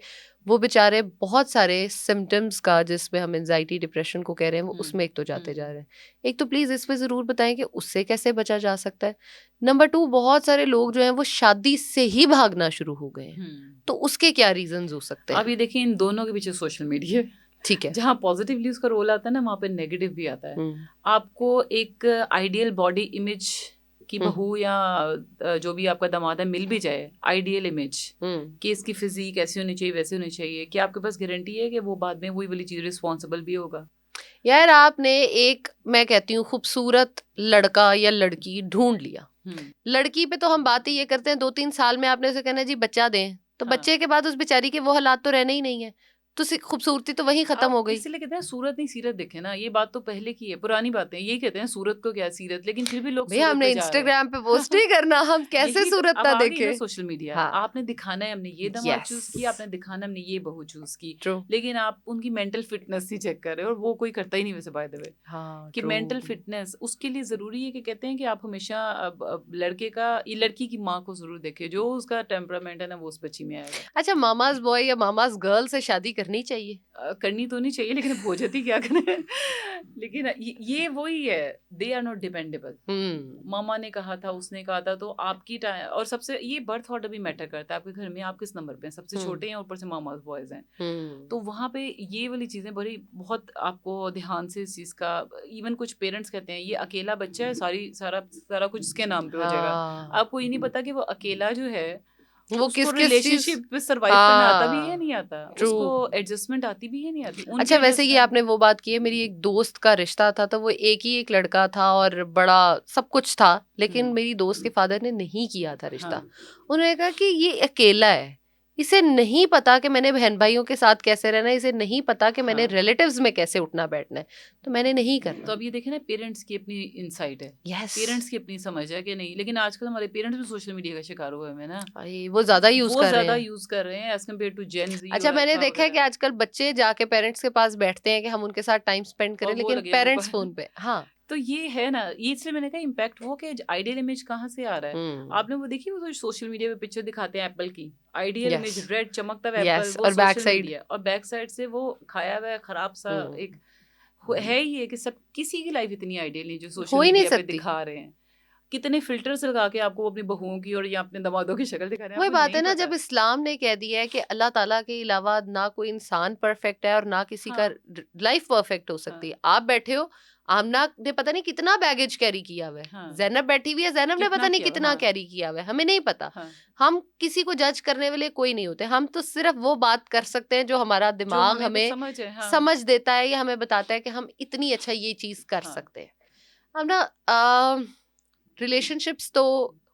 वो बेचारे बहुत सारे सिम्टम्स का, जिसमें हम एंजाइटी डिप्रेशन को कह रहे हैं, वो हम्म। उसमें एक तो जाते जा हम्म। रहे हैं। एक तो प्लीज़ इस पे ज़रूर बताएं कि उससे कैसे बचा जा सकता है। नंबर टू, बहुत सारे लोग जो हैं वो शादी से ही भागना शुरू हो गए हैं, हम्म। तो उसके क्या रीजंस हो सकते अब हैं? ये देखिए इन दोनों के पीछे सोशल मीडिया है। ठीक है। जहाँ पॉजिटिवली उसका रोल आता है ना, वहाँ पे नेगेटिव भी आता है। हम्म, आपको एक आइडियल बॉडी इमेज की हम्म, बहू या जो भी आपका दामाद है मिल भी जाए, आइडियल इमेज हम्म। कि इसकी फिजिक ऐसी होनी चाहिए वैसी होनी चाहिए, कि आपके पास गारंटी है कि वो बाद में वही वाली चीज रिस्पॉन्सिबल भी होगा? यार आपने एक, मैं कहती हूँ, खूबसूरत लड़का या लड़की ढूंढ लिया। हम्म। लड़की पे तो हम बात ही ये करते हैं 2-3 साल में आपने उसे कहना है जी बच्चा दें, तो हाँ। बच्चे के बाद उस बेचारी के वो हालात तो रहने ही नहीं है, तो खूबसूरती तो वहीं खत्म आप हो गई। इसीलिए कहते हैं सूरत नहीं सीरत देखे ना, ये बात तो पहले की है, पुरानी बातें यही कहते हैं सूरत को क्या सीरत, लेकिन फिर भी लोग भैया सूरत हमने पे जा रहे इंस्टाग्राम पे पोस्ट हैं। नहीं करना, हम कैसे यही तो सूरत अब ना आ गई ना देखे। Social media. हाँ। आपने दिखाना है हमने ये दामाद यस। चूज किया, आपने दिखाना हमने ये बहू चूज की, ट्रू। लेकिन आप उनकी मेंटल फिटनेस ही चेक कर रहे हो, और वो कोई करता ही नहीं वैसे बाय द वे। हाँ, कि ट्रू। मेंटल फिटनेस उसके लिए जरूरी है कि कहते हैं कि आप हमेशा अब लड़के का ये लड़की की माँ को जरूर देखे, जो उसका टेम्परामेंट है ना वो उस बच्ची में आएगा। अच्छा, मामाज बॉय या मामाज गर्ल से शादी करनी चाहिए? करनी तो नहीं चाहिए, लेकिन अब हो जाती क्या करें। लेकिन ये वही है, दे आर नॉट डिपेंडेबल। हम्म, मामा ने कहा था, उसने कहा था, तो आपकी टाइम, और सबसे ये बर्थ ऑर्डर भी मैटर करता है, आपके घर में आप किस नंबर पे हैं, सबसे हम्म, छोटे हैं, ऊपर से मामा बॉयज हैं। हम्म। तो वहाँ पे ये वाली चीज़ें बड़ी बहुत आपको ध्यान से इस चीज़ का। इवन कुछ पेरेंट्स कहते हैं ये अकेला बच्चा है, सारी सारा सारा कुछ इसके नाम पे हो जाएगा। हाँ, आपको ये नहीं पता कि वो अकेला जो है, वो उसको किस किस चीज। रिलेशनशिप में सरवाइव करना आता भी है या हाँ, नहीं आता, ट्रू। उसको एडजस्टमेंट आती भी है नहीं आती, उनके अच्छा, वैसे ये एडजस्टमेंट। आपने वो बात की है, मेरी एक दोस्त का रिश्ता था, तो वो एक ही एक लड़का था और बड़ा सब कुछ था, लेकिन हम्म। मेरी दोस्त के फादर ने नहीं किया था रिश्ता। हाँ। उन्होंने कहा कि ये अकेला है, इसे नहीं पता कि मैंने बहन भाइयों के साथ कैसे रहना है, इसे नहीं पता कि मैंने हाँ। रिलेटिव्स में कैसे उठना बैठना है, तो मैंने नहीं तो करना। अब ये देखें ना, पेरेंट्स की अपनी इंसाइट है, यस। पेरेंट्स की अपनी समझ है कि नहीं, लेकिन आजकल हमारे पेरेंट्स भी सोशल मीडिया का शिकार हुए हैं ना। वो ज्यादा यूज वो कर रहे ज्यादा हैं। यूज कर रहे हैं एज कम्पेयर टू जेन जी अच्छा, और मैंने अल्फा देखा है कि वगैरह। आजकल बच्चे जाके पेरेंट्स के पास बैठते हैं कि हम उनके साथ टाइम स्पेंड करें, और वो लेकिन लगे पेरेंट्स मोबाइल। फोन पे। हाँ। तो ये है ना, ये इसलिए मैंने कहा इम्पैक्ट वो कि आइडियल इमेज कहाँ से आ रहा है। आपने वो देखी, वो सोशल मीडिया पे पिक्चर दिखाते हैं एप्पल की, आइडियल इमेज यस रेड चमकता हुआ एप्पल, यस, वो और बैक सोशल साइड मीडिया, और बैक साइड से वो खाया हुआ खराब सा एक है ही है कि सब किसी की लाइफ इतनी आइडियल नहीं जो सोशल हो ही नहीं मीडिया पे सकती। दिखा रहे हैं। कितने फिल्टर्स लगा के आपको अपनी बहुओं की और या अपने दामादों की शक्ल दिखा रहे हैं, वही आपको बात नहीं है ना, पता। जब इस्लाम ने कह दिया है कि अल्लाह ताला के अलावा ना कोई इंसान परफेक्ट है और ना किसी का हाँ लाइफ परफेक्ट हो सकती हाँ है। आप बैठे हो, आमना ने पता नहीं कितना बैगेज कैरी किया हुआ है, हाँ, जैनब बैठी हुई है, जैनब ने कितना पता नहीं किया हुआ, कितना हाँ कैरी किया हुआ है, हमें नहीं पता। हाँ, हम किसी को जज करने वाले कोई नहीं होते, हम तो सिर्फ वो बात कर सकते हैं जो हमारा जो दिमाग हमें हमें समझ है, हाँ समझ देता है या हमें बताता है कि हम इतनी अच्छा ये चीज कर हाँ सकते हैं। अब ना रिलेशनशिप्स तो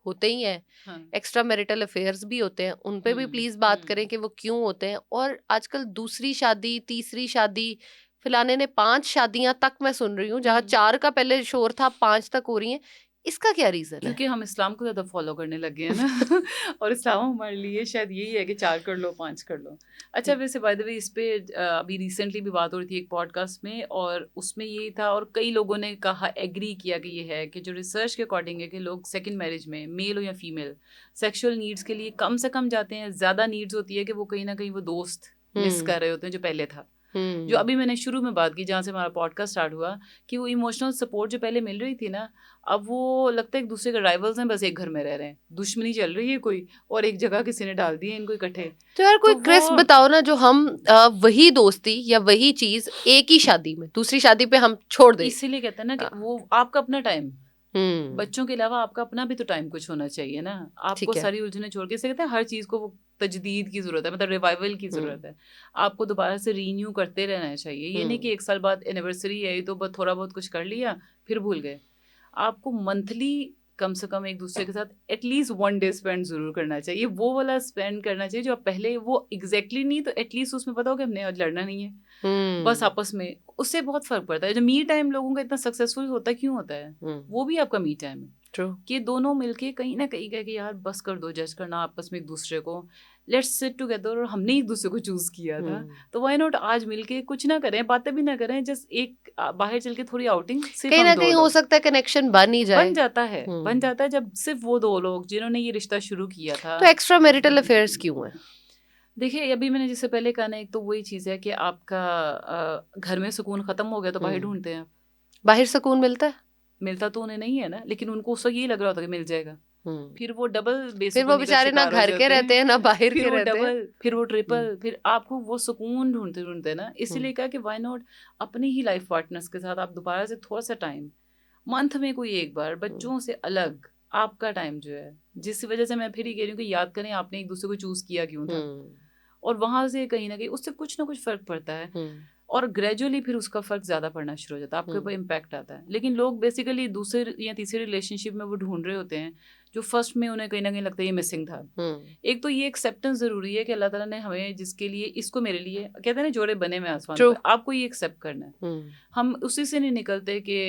होते ही हैं, हाँ। एक्स्ट्रा मैरिटल अफेयर्स भी होते हैं, उन पे भी प्लीज बात करें कि वो क्यों होते हैं। और आजकल दूसरी शादी, तीसरी शादी, फिलाने ने 5 शादियां तक मैं सुन रही हूँ, जहाँ 4 का पहले शोर था, 5 तक हो रही हैं। इसका क्या रीजन है? क्योंकि हम इस्लाम को ज़्यादा फॉलो करने लग गए हैं ना और इस्लाम हमारे लिए शायद यही है कि 4 कर लो, 5 कर लो। अच्छा, वैसे बाय द वे इस पे अभी रिसेंटली भी बात हो रही थी एक पॉडकास्ट में, और उसमें यही था और कई लोगों ने कहा, एग्री किया कि ये है कि जो रिसर्च के अकॉर्डिंग है कि लोग सेकंड मैरिज में, मेल हो या फीमेल, सेक्सुअल नीड्स के लिए कम से कम जाते हैं। ज़्यादा नीड्स होती है कि वो कहीं ना कहीं वो दोस्त मिस हम्म कर रहे होते हैं जो पहले था। जो हम्म अभी मैंने शुरू में बात की, जहाँ से हमारा पॉडकास्ट स्टार्ट हुआ, कि वो इमोशनल सपोर्ट जो पहले मिल रही थी ना, अब वो लगता है एक दूसरे के राइवल्स हैं, बस एक घर में रह रहे हैं, दुश्मनी चल रही है कोई, और एक जगह किसी ने डाल दी है इनको इकट्ठे। तो यार कोई तो वो क्रिस्प बताओ ना, जो हम वही दोस्ती या वही चीज एक ही शादी में, दूसरी शादी पे हम छोड़ दें। इसीलिए कहते हैं ना कि हाँ, वो आपका अपना टाइम, हम्म, बच्चों के अलावा आपका अपना भी तो टाइम कुछ होना चाहिए ना। आपको ठीक है। सारी उलझने छोड़ के, इसे कहते हैं हर चीज़ को वो तजदीद की ज़रूरत है, मतलब रिवाइवल की हम्म ज़रूरत है। आपको दोबारा से रीन्यू करते रहना चाहिए। ये नहीं हम्म कि 1 साल बाद एनिवर्सरी है तो बस थोड़ा बहुत कुछ कर लिया फिर भूल गए। आपको मंथली कम से कम एक दूसरे के साथ एटलीस्ट 1 डे स्पेंड ज़रूर करना चाहिए। वो वाला स्पेंड करना चाहिए जो आप पहले, वो एग्जैक्टली नहीं तो एटलीस्ट उसमें पता हो कि हमने आज लड़ना नहीं है, बस हम्म आपस में। उससे बहुत फ़र्क पड़ता है। जो मी टाइम लोगों का इतना सक्सेसफुल होता क्यों होता है? वो भी आपका मी टाइम है ट्रू। कि दोनों मिलके कहीं ना कहीं कहे कि यार बस कर दो जज करना आपस में एक दूसरे को, लेट्स सिट टुगेदर। और हमने एक दूसरे को चूज किया था, तो व्हाई नॉट आज मिलके कुछ ना करें, बातें भी ना करें, जस्ट एक बाहर चल के थोड़ी आउटिंग, सिर्फ कहीं हम ना दो कहीं हो लोग। सकता है कनेक्शन बन ही जाए। बन जाता है, बन हम्म जाता है जब सिर्फ वो 2 लोग जिन्होंने ये रिश्ता शुरू किया था। तो एक्स्ट्रा मैरिटल अफेयर्स क्यों है? देखिए, अभी मैंने जिससे पहले कहा ना, एक तो वही चीज़ है कि आपका घर में सुकून खत्म हो गया तो बाहर हम्म ढूंढते हैं। बाहर सुकून मिलता है। मिलता तो उन्हें नहीं है ना, लेकिन उनको उस वक्त यही लग रहा होता कि मिल जाएगा। हम्म फिर वो डबल फिर वो बेसुकूनी का बेचारे ना शिकार हो घर के जाते हैं। रहते हैं ना बाहर फिर के वो रहते हैं। डबल, फिर वो हम्म ट्रिपल, फिर आपको वो सुकून ढूंढते ढूंढते ना, हम्म इसीलिए कहा कि व्हाई नॉट अपने ही लाइफ पार्टनर्स के साथ आप दोबारा से थोड़ा सा टाइम, मंथ में कोई एक बार, हम्म बच्चों से अलग आपका टाइम जो है, जिस वजह से मैं फिर ही कह रही हूँ कि याद करें आपने एक दूसरे को चूज किया क्यों था, हम्म और वहां से कहीं ना कहीं उससे कुछ ना कुछ फर्क पड़ता है। हम्म और ग्रेजुअली फिर उसका फर्क ज्यादा पड़ना शुरू हो जाता है, आपके ऊपर हम्म इम्पैक्ट आता है। लेकिन लोग बेसिकली दूसरे या तीसरे रिलेशनशिप में वो ढूंढ रहे होते हैं जो फर्स्ट में उन्हें कहीं ना कहीं लगता है ये मिसिंग था। हम्म एक तो ये एक्सेप्टेंस जरूरी है कि अल्लाह ताला ने हमें जिसके लिए, इसको मेरे लिए कहते हैं ना जोड़े बने में आसमान ट्रू। पे, आपको ये एक्सेप्ट करना है। हम्म हम उसी से नहीं निकलते कि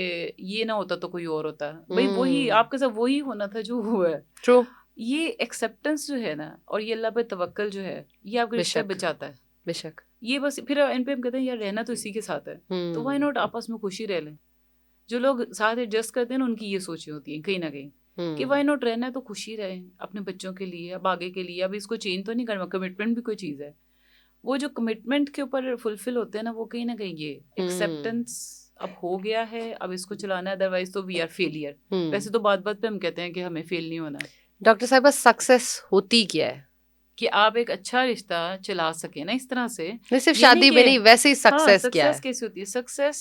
ये ना होता तो कोई और होता, भाई वही हम्म आपके साथ वही होना था जो हुआ है। ट्रू। ये एक्सेप्टेंस जो है ना, और ये अल्लाह पे तवक्कल जो है, ये आपके रिश्ते बेशक बचाता है। बेशक। ये बस फिर एंड पे हम कहते हैं यार रहना तो इसी के साथ है, तो व्हाई हम्म नॉट आपस में खुशी रह लें। जो लोग साथ एडजस्ट करते हैं ना, उनकी ये सोचें होती हैं कहीं ना कहीं कि व्हाई नॉट रहना है तो खुशी रहे अपने बच्चों के लिए, अब आगे के लिए। अब इसको चेंज तो नहीं करना, कमिटमेंट भी कोई चीज़ है। वो जो कमिटमेंट के ऊपर फुलफिल होते हैं ना, वो कहीं ना कहीं ये हम्म एक्सेप्टेंस अब हो गया है, अब इसको चलाना है, अदरवाइज तो वी आर फेलियर। हम्म वैसे तो बात बात पे हम कहते हैं कि हमें फेल नहीं होना, डॉक्टर साहब, सक्सेस होती क्या है? कि आप एक अच्छा रिश्ता चला सके ना इस तरह से। नहीं सिर्फ ये नहीं शादी कि, में नहीं, वैसे ही हाँ, सक्सेस क्या सक्सेस है? कैसी होती है, सक्सेस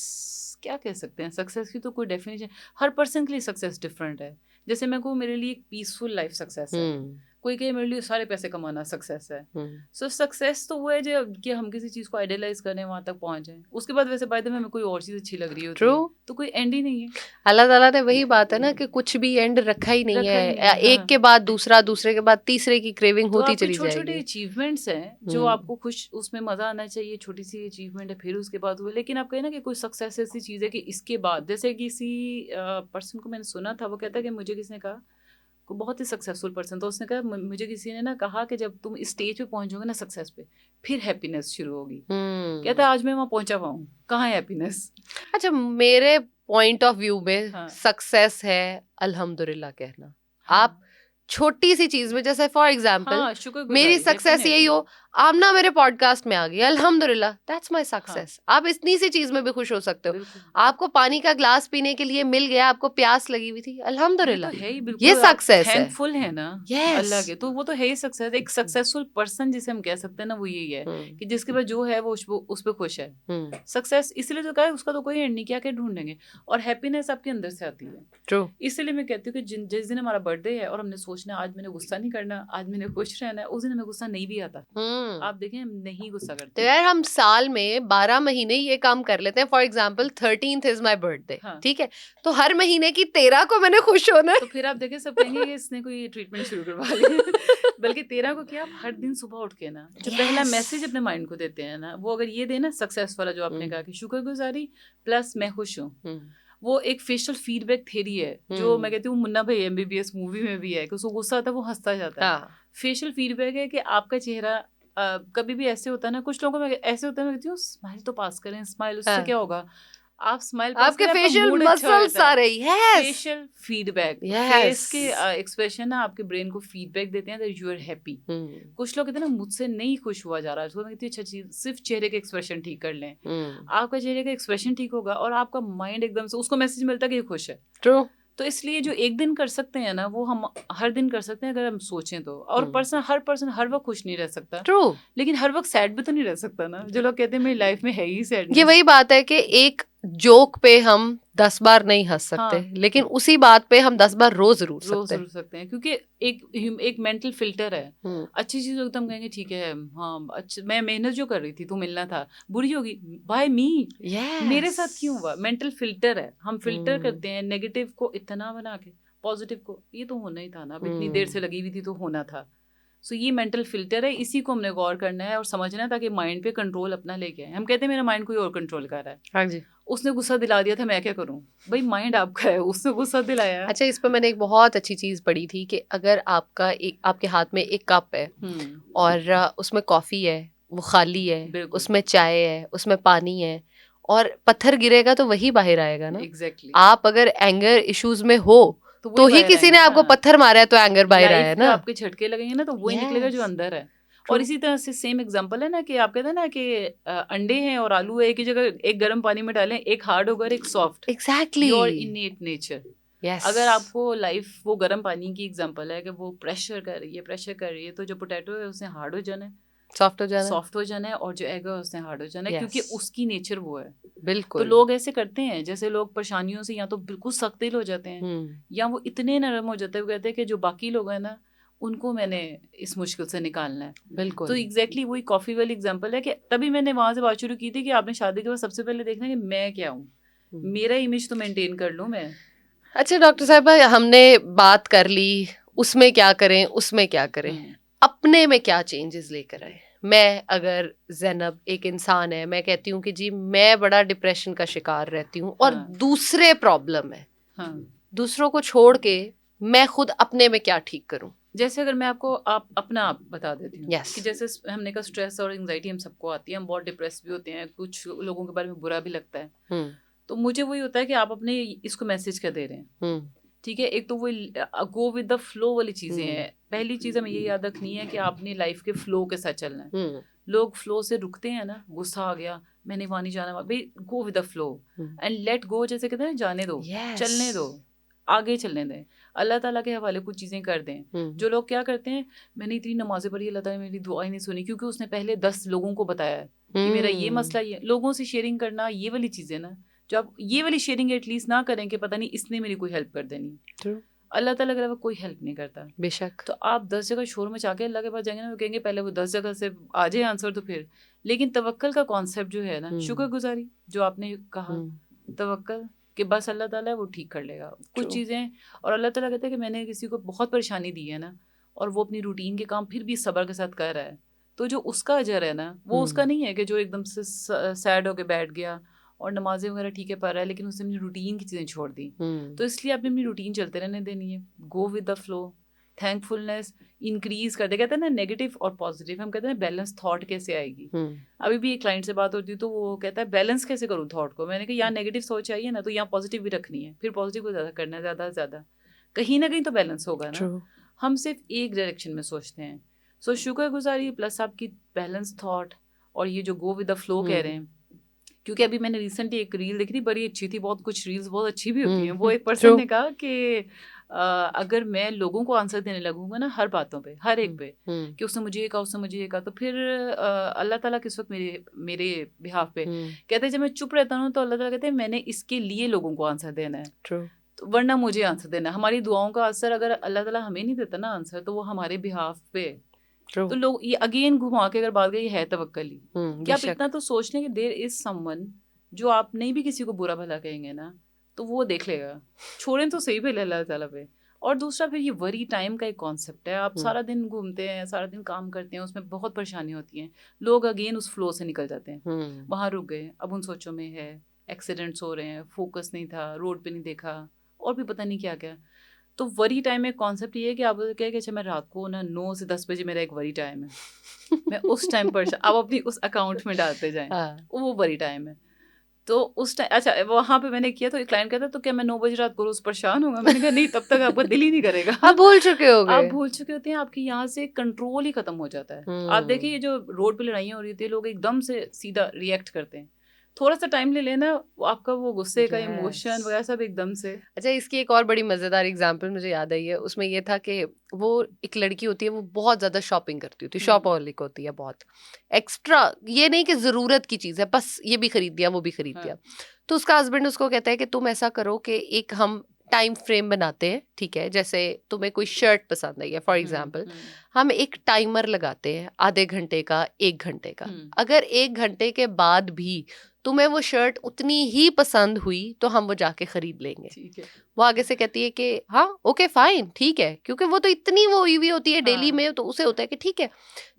क्या कह सकते हैं, सक्सेस की तो कोई डेफिनेशन, हर पर्सन के लिए सक्सेस डिफरेंट है। जैसे मैं कहूँ मेरे लिए एक पीसफुल लाइफ सक्सेस है, हम्म कोई कहे मेरे लिए सारे पैसे कमाना सक्सेस है। हम्म सो सक्सेस तो वो है जो कि हम किसी चीज़ को आइडियलाइज करने वहां तक पहुंच जाए, उसके बाद वैसे बाय द वे हमें कोई और चीज़ अच्छी लग रही होती ट्रू। है तो कोई एंड ही नहीं है। अल्लाह ताला ने वही बात है ना कि कुछ भी एंड रखा ही नहीं रखा ही है, नहीं है, एक हाँ। के बाद दूसरा, दूसरे के बाद तीसरे की क्रेविंग तो होती आपके चली छोटे छोटे जाएगी। अचीवमेंट्स हैं जो हम्म आपको खुश, उसमें मजा आना चाहिए, छोटी सी अचीवमेंट है फिर उसके बाद हुए। लेकिन आप कहें ना कि कोई सक्सेस ऐसी चीज है कि इसके बाद, जैसे किसी पर्सन को मैंने सुना था, वो कहता है कि मुझे किसी ने कहा को बहुत ही सक्सेसफुल पर्सन, तो उसने कहा मुझे किसी ने ना कहा कि जब तुम इस स्टेज पे पहुंचोगे ना सक्सेस पे, फिर हैप्पीनेस शुरू होगी। कहता आज मैं वहाँ पहुंचा हुआ हूँ, कहाँ है हैप्पीनेस? अच्छा, मेरे पॉइंट ऑफ व्यू में हाँ। सक्सेस है अल्हम्दुलिल्लाह कहना। हाँ। आप छोटी सी चीज में, जैसे फॉर एग्जाम्पल हाँ, शुक्रगुजारी, मेरी सक्सेस यही हो, आमना मेरे पॉडकास्ट में आ गई, अल्हम्दुलिल्लाह, दैट्स माय सक्सेस। आप इतनी सी चीज में भी खुश हो सकते हो। बिल्कुल। आपको पानी का ग्लास पीने के लिए मिल गया, आपको प्यास लगी हुई थी, ये अल्हम्दुलिल्लाह, तो है ही, ये बिल्कुल आप सक्सेस है। थैंकफुल है ना यस। अल्लाह के, तो वो तो है ही सक्सेस। एक सक्सेसफुल पर्सन जिसे हम कह सकते हैं ना, वो यही है कि जिसके पास जो है वो उस पे खुश है। सक्सेस इसलिए तो कहा है, उसका तो कोई एंड नहीं, क्या क्या ढूंढेंगे। और हैप्पीनेस आपके अंदर से आती है। ट्रू। इसलिए मैं कहती हूँ कि जिस दिन हमारा बर्थडे है और हमने सोचना आज मैंने गुस्सा नहीं करना, आज मैंने खुश रहना है, उस दिन हमें गुस्सा नहीं भी आता। आप देखें, हम नहीं गुस्सा तो करते। यार हम साल में 12 महीने ये काम कर लेते हैं। For example 13th is my birthday, हाँ। ठीक है, तो हर महीने की 13 को मैंने खुश होना है। तो फिर आप देखें, सब कहेंगे कि इसने कोई ट्रीटमेंट शुरू करवा ली। बल्कि 13 को क्या, आप हर दिन सुबह उठ के ना जो पहला मैसेज अपने माइंड को देते हैं ना, वो अगर ये देना सक्सेस वाला जो आपने कहा कि शुक्रगुजारी प्लस मैं खुश हूँ, वो एक फेशियल फीडबैक थ्योरी है जो मैं कहती हूँ मुन्ना भाई एमबीबीएस मूवी में भी है कि उसको गुस्सा आता है वो हंसता जाता है। फेशियल फीडबैक है कि आपका चेहरा कभी भी ऐसे होता है ना, कुछ लोगों में ऐसे होता है, मैं कहती हूँ स्माइल तो पास करें, स्माइल उससे क्या होगा, आप स्माइल पास आपके करें, आपका फेशियल मूड अच्छा मसल्स होता आ है। रही है। फेशियल फीडबैक, फेस के एक्सप्रेशन ना आपके ब्रेन को फीडबैक देते हैं दैट यू आर हैप्पी। कुछ लोग कहते हैं ना मुझसे नहीं खुश हुआ जा रहा है, तो मैं कहती हूँ अच्छा चीज, सिर्फ चेहरे के एक्सप्रेशन ठीक कर लें, आपका चेहरे का एक्सप्रेशन ठीक होगा और आपका माइंड एकदम से उसको मैसेज मिलता है कि ये खुश है। ट्रू। तो इसलिए जो एक दिन कर सकते हैं ना, वो हम हर दिन कर सकते हैं अगर हम सोचें तो। और हर पर्सन हर वक्त खुश नहीं रह सकता। ट्रू। लेकिन हर वक्त सैड भी तो नहीं रह सकता ना। जो लोग कहते हैं मेरी लाइफ में है ही सैडनेस, ये वही बात है कि एक जोक पे हम 10 बार नहीं हंस सकते, लेकिन उसी बात पे हम 10 बार रोज जरूर सकते हैं, क्योंकि एक मेंटल फिल्टर है। अच्छी चीज होगी तो हम कहेंगे ठीक है, हाँ अच्छा, मैं मेहनत जो कर रही थी तो मिलना था, बुरी होगी बाय मी, मेरे साथ क्यों हुआ। मेंटल फिल्टर है, हम फिल्टर करते हैं नेगेटिव को इतना बना के पॉजिटिव को, ये तो होना ही था ना, अब इतनी देर से लगी हुई थी तो होना था। सो ये मेंटल फिल्टर है, इसी को हमने गौर करना है और समझना है ताकि माइंड पे कंट्रोल अपना लेके आए। हम कहते हैं मेरा माइंड कोई और कंट्रोल कर रहा है, हाँ जी, उसने गुस्सा दिला दिया था, मैं क्या करूं, भाई माइंड आपका है, उसने गुस्सा दिलाया। अच्छा, इस पर मैंने एक बहुत अच्छी चीज पढ़ी थी कि अगर आपके हाथ में एक कप है और उसमें कॉफी है, वो खाली है, उसमें चाय है, उसमें पानी है, और पत्थर गिरेगा तो वही बाहर आएगा ना। एग्जैक्टली। आप अगर एंगर इश्यूज में हो तो ही किसी ने आपको पत्थर मारा है तो एंगर बाहर आया है ना। आपके झटके लगेंगे ना तो वही निकलेगा जो अंदर है। और इसी तरह से सेम एग्जांपल है ना कि आप कहते हैं ना कि अंडे हैं और आलू है, एक ही जगह एक गर्म पानी में डालें, एक हार्ड होगा एक सॉफ्ट। Exactly, your इनेट nature. अगर आपको लाइफ वो गर्म पानी की एग्जांपल है कि वो प्रेशर कर रही है, तो जो पोटैटो है उसने हार्ड हो जाना है, सॉफ्ट हो जाना है, और जो एग है उसने हार्ड हो जाना है, क्योंकि उसकी नेचर वो है। बिल्कुल। तो लोग ऐसे करते हैं, जैसे लोग परेशानियों से या तो बिल्कुल सख्त दिल हो जाते हैं या वो इतने नरम हो जाते हैं, वो कहते हैं कि जो बाकी लोग हैं ना उनको मैंने इस मुश्किल से निकालना है। बिल्कुल। तो एग्जैक्टली वही कॉफी वाली एग्जांपल है कि तभी मैंने वहां से बात शुरू की थी कि आपने शादी के बाद सबसे पहले देखना कि मैं क्या हूँ, मेरा इमेज तो मेंटेन कर लूँ मैं। अच्छा डॉक्टर साहिबा, हमने बात कर ली उसमें क्या करें, उसमें क्या करें, अपने में क्या चेंजेस लेकर आए। मैं अगर ज़ैनब एक इंसान है, मैं कहती हूँ कि जी मैं बड़ा डिप्रेशन का शिकार रहती हूँ और दूसरे प्रॉब्लम है, दूसरों को छोड़ के मैं खुद अपने में क्या ठीक करूँ। जैसे अगर मैं आपको अपना आप बता देती हूँ कि जैसे हमने कहा स्ट्रेस और एंजाइटी हम सबको आती है, हम बहुत डिप्रेस भी होते हैं, कुछ लोगों के बारे में बुरा भी लगता है। तो मुझे वही होता है कि आप अपने इसको मैसेज क्या दे रहे हैं, ठीक है। एक तो वो गो विद द फ्लो वाली चीजें हैं। पहली चीज हमें ये याद रखनी है कि आपने लाइफ के फ्लो के साथ चलना है। लोग फ्लो से रुकते हैं ना, गुस्सा आ गया मैंने वहां नहीं जाना, भाई go with the flow and let go, जैसे कहते हैं जाने दो, चलने दो, आगे चलने दें, अल्लाह ताला के हवाले कुछ चीजें कर दें। जो लोग क्या करते हैं, मैंने इतनी नमाजें पढ़ी, अल्लाह ताला मेरी दुआ ही नहीं सुनी, क्योंकि उसने पहले 10 लोगों को बताया है कि मेरा ये मसला, ये लोगों से शेयरिंग करना, ये वाली चीजें ना, जो आप ये वाली शेयरिंग एटलीस्ट ना करें कि पता नहीं इसने मेरी कोई हेल्प कर देनी। अल्लाह ताला के अलावा कोई हेल्प नहीं करता, बेशक। तो आप 10 जगह शोर मचा के अल्लाह के पास जाएंगे ना, वो कहेंगे पहले वो 10 जगह से आ जाए आंसर तो फिर। लेकिन तवक्कल का कॉन्सेप्ट जो है ना, शुक्रगुजारी जो आपने कहा, तवक्कल कि बस अल्लाह ताला है वो ठीक कर लेगा कुछ चीज़ें। और अल्लाह ताला कहते हैं कि मैंने किसी को बहुत परेशानी दी है ना, और वो अपनी रूटीन के काम फिर भी सब्र के साथ कर रहा है, तो जो उसका अजर है ना, वो उसका नहीं है कि जो एकदम से सैड होके बैठ गया और नमाजें वगैरह ठीक है पढ़ रहा है, लेकिन उसने अपनी रूटीन की चीज़ें छोड़ दी। तो इसलिए आपने अपनी रूटीन चलते रहने देनी है, go with the flow, thankfulness increase कर दे। कहते हैं ना नेगेटिव और पॉजिटिव, हम कहते हैं बैलेंस थॉट कैसे आएगी। अभी भी एक क्लाइंट से बात होती है तो वो कहता है बैलेंस कैसे करूँ थॉट को। मैंने कहा यहाँ नेगेटिव सोच चाहिए ना, तो यहाँ पॉजिटिव भी रखनी है, फिर पॉजिटिव को ज़्यादा करना है, ज़्यादा से ज़्यादा, कहीं ना कहीं तो बैलेंस होगा ना। हम सिर्फ एक डायरेक्शन में सोचते हैं। सो शुक्रगुजारी प्लस आपकी बैलेंस थॉट और ये जो गो विद द फ्लो कह रहे हैं, क्योंकि अभी मैंने रिसेंटली एक रील देखी थी, बड़ी अच्छी थी, बहुत कुछ रील्स बहुत अच्छी भी होती हैं। वो एक पर्सन ने कहा कि अगर मैं लोगों को आंसर देने लगूंगा ना हर बातों पे, हर एक पे, कि उसने मुझे ये कहा, उसने मुझे ये कहा, तो फिर अल्लाह ताला किस वक्त मेरे बिहाफ पे कहते हैं, जब मैं चुप रहता हूँ तो अल्लाह ताला कहते हैं मैंने इसके लिए लोगों को आंसर देना है, तो वरना मुझे आंसर देना है। हमारी दुआओं का असर अगर अल्लाह ताला हमें नहीं देता ना आंसर, तो वो हमारे बिहाफ पे। तो लोग ये अगेन घुमा के अगर बात करें, ये है तवक्कल ही कि आप इतना तो सोच लें कि देयर इज समवन जो आप नहीं भी किसी को बुरा भला कहेंगे ना तो वो देख लेगा, छोड़ें तो सही पहले अल्लाह ताला पे। और दूसरा फिर ये वरी टाइम का एक कॉन्सेप्ट है। आप सारा दिन घूमते हैं, सारा दिन काम करते हैं, उसमें बहुत परेशानी होती है, लोग अगेन उस फ्लो से निकल जाते हैं, वहाँ रुक गए, अब उन सोचों में है, एक्सीडेंट्स हो रहे हैं, फोकस नहीं था, रोड पे नहीं देखा, और भी पता नहीं क्या क्या। तो वरी टाइम में कॉन्सेप्ट ये है कि आप कहें कि अच्छा मैं रात को ना 9 से 10 बजे मेरा एक वरी टाइम है मैं उस टाइम पर आप अपनी उस अकाउंट में डालते जाएं, वो वरी टाइम है। तो उस टाइम अच्छा वहाँ पे मैंने किया तो एक क्लाइंट कहता तो क्या मैं 9 बजे रात को रोज परेशान होगा? मैंने कहा नहीं, तब तक आपका दिल ही नहीं करेगा। आप भूल चुके होगे, आप भूल चुके होते हैं, आपके यहाँ से कंट्रोल ही खत्म हो जाता है। आप देखिए ये जो रोड पे लड़ाइयाँ हो रही होती है, लोग एकदम से सीधा रिएक्ट करते हैं, थोड़ा सा टाइम ले लेना, आपका वो गुस्से का इमोशन वगैरह सब एकदम से। अच्छा, इसकी एक और बड़ी मजेदार एग्जांपल मुझे याद आई है। उसमें ये था कि वो एक लड़की होती है, वो बहुत ज्यादा शॉपिंग करती होती है, शॉपaholic होती है, बहुत एक्स्ट्रा, ये नहीं कि जरूरत की चीज है, बस ये भी खरीद दिया वो भी खरीद दिया। तो उसका हस्बैंड उसको कहता है कि तुम ऐसा करो कि एक हम टाइम फ्रेम बनाते हैं, ठीक है, जैसे तुम्हें कोई शर्ट पसंद आई है फॉर एग्जाम्पल, हम एक टाइमर लगाते हैं आधे घंटे का, 1 घंटे का। अगर 1 घंटे के बाद भी तुम्हें वो शर्ट उतनी ही पसंद हुई तो हम वो जाके खरीद लेंगे। ठीक है। वो आगे से कहती है कि हाँ ओके फाइन, ठीक है, क्योंकि वो तो इतनी वो हुई होती है डेली में, तो उसे होता है कि ठीक है,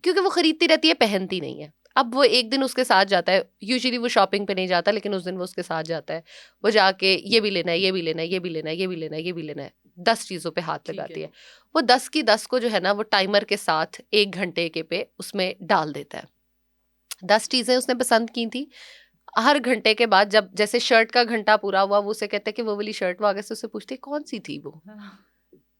क्योंकि वो खरीदती रहती है, पहनती नहीं है। अब वो एक दिन उसके साथ जाता है, यूजुअली वो शॉपिंग पे नहीं जाता, लेकिन उस दिन वो उसके साथ जाता है, वो जाके ये भी लेना है, ये भी लेना है, ये भी लेना है, ये भी लेना है, ये भी लेना है, 10 चीजों पे हाथ लगाती है। वो 10 की 10 को जो है ना वो टाइमर के साथ 1 घंटे के पे उसमें डाल देता है। 10 चीजें उसने पसंद की थी। हर घंटे के बाद जब जैसे शर्ट का घंटा पूरा हुआ, वो उसे कहते हैं कि वो वाली शर्ट, वो आगे से उसे पूछती है कौन सी थी वो,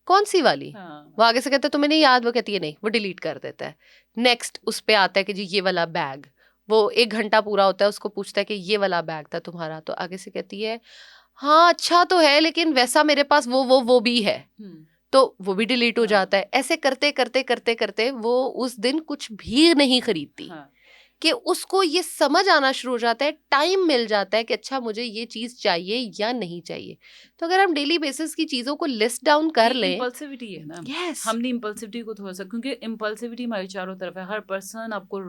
कौन सी वाली, वो आगे से कहता है तुम्हें नहीं याद, वो कहती है नहीं, वो डिलीट कर देता है। नेक्स्ट उस पे आता है कि जी ये वाला बैग, वो 1 घंटा पूरा होता है, उसको पूछता है कि ये वाला बैग था तुम्हारा, तो आगे से कहती है हाँ अच्छा तो है, लेकिन वैसा मेरे पास वो भी है, तो वो भी डिलीट हो जाता है। ऐसे करते करते करते करते वो उस दिन कुछ भी नहीं खरीदती, कि उसको ये समझ आना शुरू हो जाता है, टाइम मिल जाता है कि अच्छा मुझे ये चीज चाहिए या नहीं चाहिए। तो अगर हम डेली बेसिस की चीजों को लिस्ट डाउन कर लें, इम्पल्सिविटी है ना। हमने इम्पल्सिविटी को थोड़ा सा, क्योंकि इम्पल्सिविटी हमारे चारों तरफ है, हर पर्सन आपको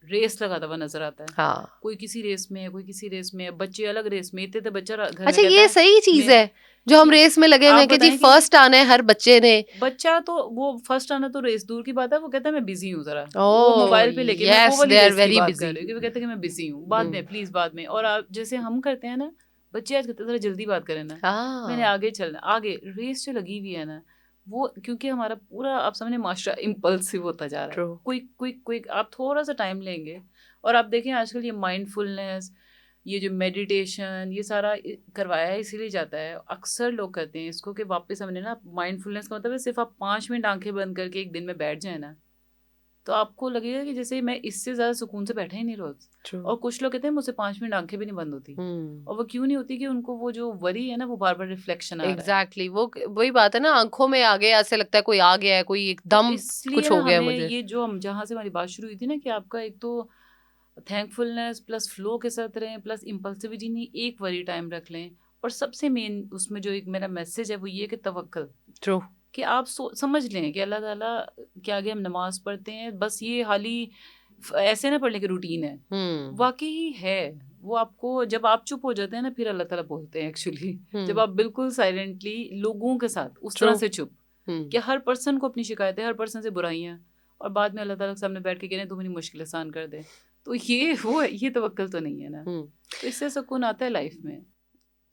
रेस लगाता हुआ नजर आता है। हाँ, कोई किसी रेस में है, कोई किसी रेस में है, बच्चे अलग रेस में, इतने बच्चा घर अच्छा ये सही चीज है जो हम रेस में लगे हुए हैं कि जी फर्स्ट आना है हर बच्चे ने। बच्चा तो वो फर्स्ट आना तो रेस दूर की बात है, वो कहता है मैं बिजी हूँ जरा, वो मोबाइल पे लेके, मैं वो वाली रेस की बात कर रही हूँ, वो कहते हैं कि मैं बिजी हूँ, बाद में प्लीज बाद में। और आप जैसे हम करते हैं ना, बच्चे आज कहते हैं जरा जल्दी बात करें ना, मैंने आगे चलना, आगे रेस जो लगी हुई है ना वो, क्योंकि हमारा पूरा आप समझे मास्टर इम्पल्सिव होता जा रहा है, क्विक क्विक क्विक। आप थोड़ा सा टाइम लेंगे, और आप देखें आजकल ये माइंडफुलनेस, ये जो मेडिटेशन, ये सारा करवाया है इसीलिए जाता है, अक्सर लोग करते हैं इसको कि वापस हमने ना, माइंडफुलनेस का मतलब है सिर्फ आप 5 मिनट आंखें बंद करके एक दिन में बैठ जाए ना, तो आपको लगेगा कि जैसे मैं इससे ज्यादा सुकून से बैठा ही नहीं रोज। और कुछ लोग कहते हैं मुझसे 5 मिनट आंखें भी नहीं बंद होती, और वो क्यों नहीं होती कि उनको वो जो वरी है ना वो बार बार रिफ्लेक्शन आ रहा है। एग्जैक्टली, वो वही बात है ना, आंखों में आगे ऐसे लगता है कोई आ गया है, कोई एकदम कुछ हो गया है मुझे। ये जो हम जहाँ से हमारी बात शुरू हुई थी ना कि आपका एक तो थैंकफुलनेस प्लस फ्लो के साथ रहें, प्लस इम्पल्सिविटी नहीं, एक वरी टाइम रख लें। और सबसे मेन उसमें जो एक मेरा मैसेज है वो ये कि तवक्कल, ट्रू, कि आप समझ लें कि अल्लाह ताला के आगे हम नमाज पढ़ते हैं, बस ये हाली ऐसे ना पढ़ने की रूटीन है, वाकई है वो। आपको जब आप चुप हो जाते हैं ना, फिर अल्लाह ताला बोलते हैं एक्चुअली, जब आप बिल्कुल साइलेंटली लोगों के साथ उस तरह से चुप, कि हर पर्सन को अपनी शिकायतें, हर पर्सन से बुराइयां, और बाद में अल्लाह ताला के सामने बैठ के कह रहे हैं तू मेरी मुश्किल आसान कर दे, तो ये वो ये तवक्कल तो नहीं है ना। तो इससे सुकून आता है लाइफ में।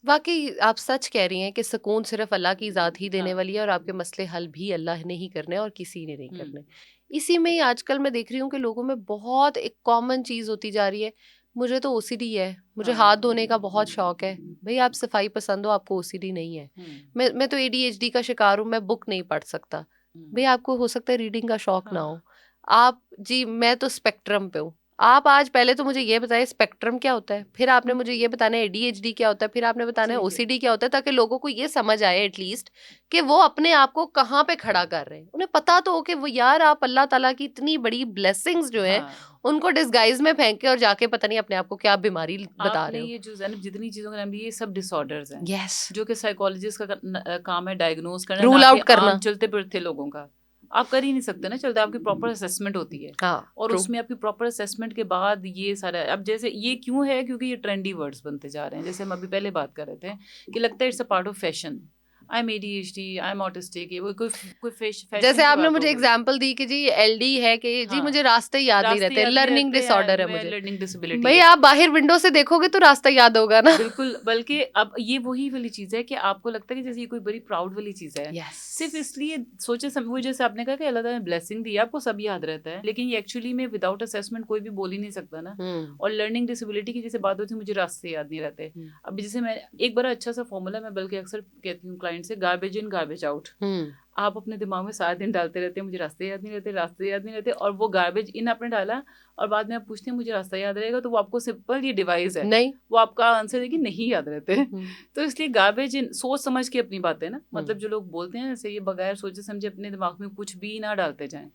वाकई आप सच कह रही हैं कि सुकून सिर्फ अल्लाह की ज़ात ही देने हाँ। वाली है और आपके मसले हल भी अल्लाह ने ही करने हैं और किसी ने नहीं हुँ। करने। इसी में ही आजकल मैं देख रही हूँ कि लोगों में बहुत एक कॉमन चीज़ होती जा रही है, मुझे तो ओसीडी है, मुझे हाँ। हाथ धोने का बहुत शौक है। भई आप सफाई पसंद हो, आपको ओसीडी नहीं है। हुँ। मैं तो एडीएचडी का शिकार हूँ, मैं बुक नहीं पढ़ सकता। हुँ। भई आपको हो सकता है रीडिंग का शौक ना हाँ। हो। आप जी मैं तो स्पेक्ट्रम पे हूँ। आप आज पहले तो मुझे ये बताइए स्पेक्ट्रम क्या होता है? फिर आपने मुझे ये बताना है एडीएचडी क्या होता है? फिर आपने बताना है सही है। ओसीडी क्या होता है? ताकि लोगों को ये समझ आए एटलीस्ट कि वो अपने आप को कहाँ पे खड़ा कर रहे हैं। उन्हें पता तो हो कि वो यार आप अल्लाह ताला की इतनी बड़ी ब्लेसिंग्स जो हैं, हाँ। उनको डिस्गाइज़ में फेंक के और जाके पता नहीं अपने आप को क्या बीमारी बता आपने रहे हो। ये जो ज़ैनब जितनी चीज़ों के नाम लिए ये सब डिसऑर्डर्स हैं, यस, जो कि साइकोलॉजिस्ट का काम है डायग्नोज़ करना, ना रूल कि आउट आम करना। चलते-फिरते लोगों का। आप कर ही नहीं सकते ना चलते, आपकी प्रॉपर असेसमेंट होती है हाँ, और ट्रू। उसमें आपकी प्रॉपर असेसमेंट के बाद ये सारा अब जैसे ये क्यों है क्योंकि ये ट्रेंडी वर्ड्स बनते जा रहे हैं। जैसे हम अभी पहले बात कर रहे थे कि लगता है it's a part of fashion. I am ADHD, I am autistic, ये वो कोई फैशन जैसे की आपने बात हो मुझे गई। एग्ज़ाम्पल दी कि जी एलडी है कि जी हाँ, मुझे रास्ते याद नहीं रास्ते रहते, याद नहीं लर्निंग रहते हैं, डिसऑर्डर है मैं मुझे। लर्निंग डिसेबिलिटी भई है। आप बाहर विंडो से देखोगे तो रास्ता याद होगा ना। बिल्कुल, बल्कि अब ये वही वाली चीज़ है कि आपको लगता है कि जैसे ये कोई बड़ी प्राउड वाली चीज़ है। यस। सिर्फ़ इसलिए सोचे सम वो जैसे आपने कहा कि अल्लाह ताला ने ब्लेसिंग दी है, आपको सब याद रहता है। लेकिन ये एक्चुअली में विदाउट असेसमेंट कोई भी बोल ही नहीं सकता ना। हुँ, और लर्निंग डिसेबिलिटी की जैसे बात होती है, मुझे रास्ते याद नहीं रहते। हुँ, अभी जैसे मैं एक बड़ा अच्छा सा फ़ॉर्मूला मैं बल्कि अक्सर कहती हूँ क्लाइंट से, गार्बेज इन गार्बेज आउट। हुँ, आप अपने दिमाग में सारा दिन डालते रहते हैं, मुझे रास्ते याद नहीं रहते, रास्ते याद नहीं रहते, और वो गार्बेज इन आपने डाला और बाद में आप पूछते हैं मुझे रास्ता याद रहेगा, तो वो आपको सिंपल ये डिवाइस है, नहीं। वो आपका आंसर है कि नहीं याद रहते। हुँ, तो इसलिए गार्बेज इन सोच समझ के अपनी बातें ना, हुँ। मतलब जो लोग बोलते हैं ऐसे, ये बगैर सोचे समझे अपने दिमाग में कुछ भी ना डालते जाएं।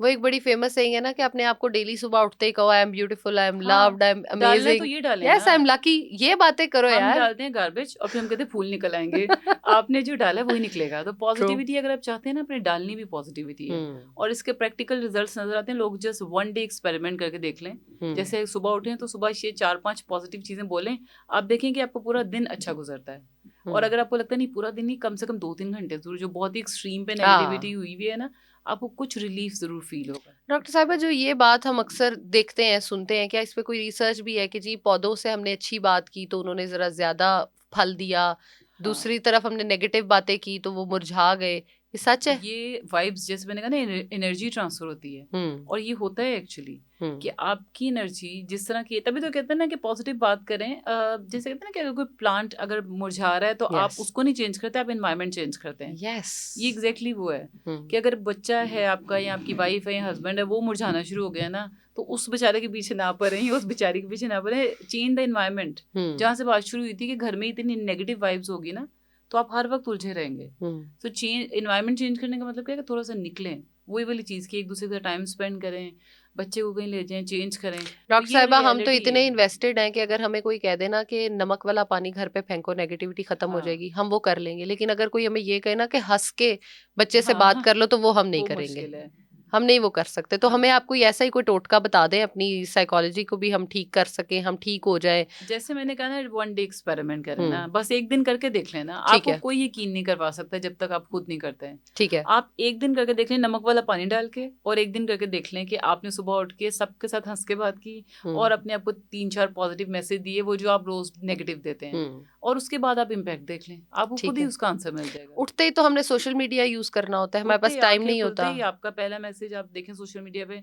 वो एक बड़ी फेमस सेइंग है ना कि अपने आप को डेली सुबह उठते ही कहो I am beautiful, I am हाँ, लव्ड, आई एम डालना है तो अमेजिंग, ये डालें यस ना। आई एम लकी, ये बातें करो हम यार। डालते हैं गार्बेज और फिर हम कहते हैं फूल निकल आएँगे। आपने जो डाला है वही निकलेगा। तो ट्रू। पॉज़िटिविटी अगर आप चाहते हैं ना, अपने डालनी भी पॉज़िटिविटी है हुँ, और इसके प्रैक्टिकल रिज़ल्ट्स नज़र आते हैं। लोग जस्ट वन डे एक्सपेरिमेंट करके देख लें। हुँ, जैसे सुबह उठें तो सुबह ये 4-5 पॉज़िटिव चीज़ें बोलें, आप देखें कि आपका पूरा दिन अच्छा गुज़रता है। और हुँ। अगर आपको लगता है नहीं पूरा दिन नहीं, कम से कम 2-3 घंटे ज़रूर, जो बहुत ही एक्सट्रीम पे नेगेटिविटी हाँ। हुई हुई है ना, आपको कुछ रिलीफ़ ज़रूर फ़ील होगा। डॉक्टर साहिबा जो ये बात हम अक्सर देखते हैं, सुनते हैं, क्या इस पे कोई रिसर्च भी है कि जी पौधों से हमने अच्छी बात की तो उन्होंने ज़रा ज़्यादा फल दिया, हाँ। दूसरी तरफ हमने नेगेटिव बातें की तो वो मुरझा गए, ये सच है? ये वाइब्स जैसे मैंने कहा ना, एनर्जी ट्रांसफर होती है हुँ, और ये होता है एक्चुअली हुँ। कि आपकी एनर्जी जिस तरह की, तभी तो कहते हैं ना कि पॉजिटिव बात करें। जैसे कहते हैं ना कि अगर कोई प्लांट अगर मुरझा रहा है तो आप यस, उसको नहीं चेंज करते, आप एनवायरनमेंट चेंज करते हैं। यस। ये एग्जैक्टली वो है हुँ, कि अगर बच्चा है आपका या आपकी वाइफ है या हस्बैंड है, वो मुरझाना शुरू हो गया ना, तो उस बेचारे के पीछे ना पड़े या उस बेचारी के पीछे ना पड़े, चेंज द एनवायरनमेंट। हुँ, जहाँ से बात शुरू हुई थी कि घर में इतनी नेगेटिव वाइब्स होगी ना, तो आप हर वक्त उलझे रहेंगे। हुँ। तो चेंज एनवायरनमेंट चेंज करने का मतलब क्या है कि थोड़ा सा निकलें, वही वाली चीज़ की एक दूसरे के साथ टाइम स्पेंड करें, बच्चे को कहीं ले जाएं, चेंज करें, तो डॉक्टर ये साहिबा हम तो रियलिटी इतने है। इन्वेस्टेड हैं कि अगर हमें कोई कह दे ना कि नमक वाला पानी घर पे फेंको नेगेटिविटी खत्म हो हाँ। जाएगी, हम वो कर लेंगे। लेकिन अगर कोई हमें ये कहे ना कि हँस के बच्चे से हाँ, बात हाँ, कर लो तो वो हम नहीं वो करेंगे। मुश्किल है। हम नहीं वो कर सकते। तो हमें हाँ। आप कोई ऐसा ही कोई टोटका बता दें अपनी साइकोलॉजी को भी हम ठीक कर सकें, हम ठीक हो जाएँ। जैसे मैंने कहा ना, वन डे एक्सपेरिमेंट करें हुँ, ना, बस एक दिन करके देख लेना, ठीक आपको है, कोई यकीन नहीं करवा सकता जब तक आप खुद नहीं करते हैं। ठीक है। आप एक दिन करके देख लें नमक वाला पानी डाल के, और एक दिन करके देख लें कि आपने सुबह उठ के सबके साथ हंस के बात की हुँ, और अपने आप को 3-4 पॉजिटिव मैसेज दिए, वो जो आप रोज नेगेटिव देते हैं, हुँ, और उसके बाद आप इम्पैक्ट देख लें, आपको खुद ठीक ही है। उसका आंसर मिल जाएगा। उठते ही तो हमने सोशल मीडिया यूज़ करना होता है, हमारे उठते पास ही टाइम आंखें नहीं खुलते होता। ही आपका पहला मैसेज आप देखें सोशल मीडिया पे,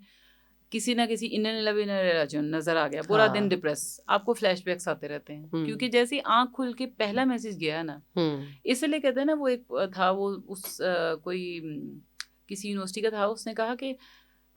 किसी ना किसी इन्नर लव इन्नर राजन नजर आ गया, पूरा दिन हाँ, डिप्रेस, आपको फ्लैशबैक्स आते रहते हैं, हुँ, क्योंकि जैसे ही आंख खुल के पहला मैसेज गया ना, हुँ, इसलिए कहते हैं ना, वो एक था वो उस कोई किसी यूनिवर्सिटी का था, उसने कहा कि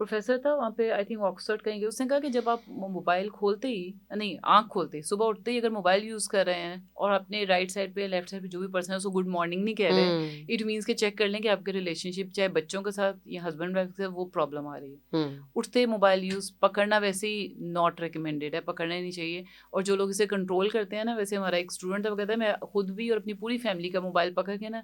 प्रोफेसर था वहाँ पे, आई थिंक ऑक्सफोर्ड कहीं गए, उसने कहा कि जब आप मोबाइल खोलते ही नहीं, आंख खोलते ही सुबह उठते ही अगर मोबाइल यूज़ कर रहे हैं और अपने राइट साइड पे लेफ्ट साइड पे जो भी पर्सन है उसको गुड मॉर्निंग नहीं कह रहे हैं, हुँ, इट मीन्स के चेक कर लें कि आपके रिलेशनशिप चाहे बच्चों के साथ या हस्बैंड वाइफ के साथ वो प्रॉब्लम आ रही है। हुँ, उठते मोबाइल यूज़ पकड़ना वैसे ही नॉट रिकमेंडेड है, पकड़ना ही नहीं चाहिए। और जो लोग इसे कंट्रोल करते हैं ना, वैसे हमारा एक स्टूडेंट था, वो कहता है मैं खुद भी और अपनी पूरी फैमिली का मोबाइल पकड़ के ना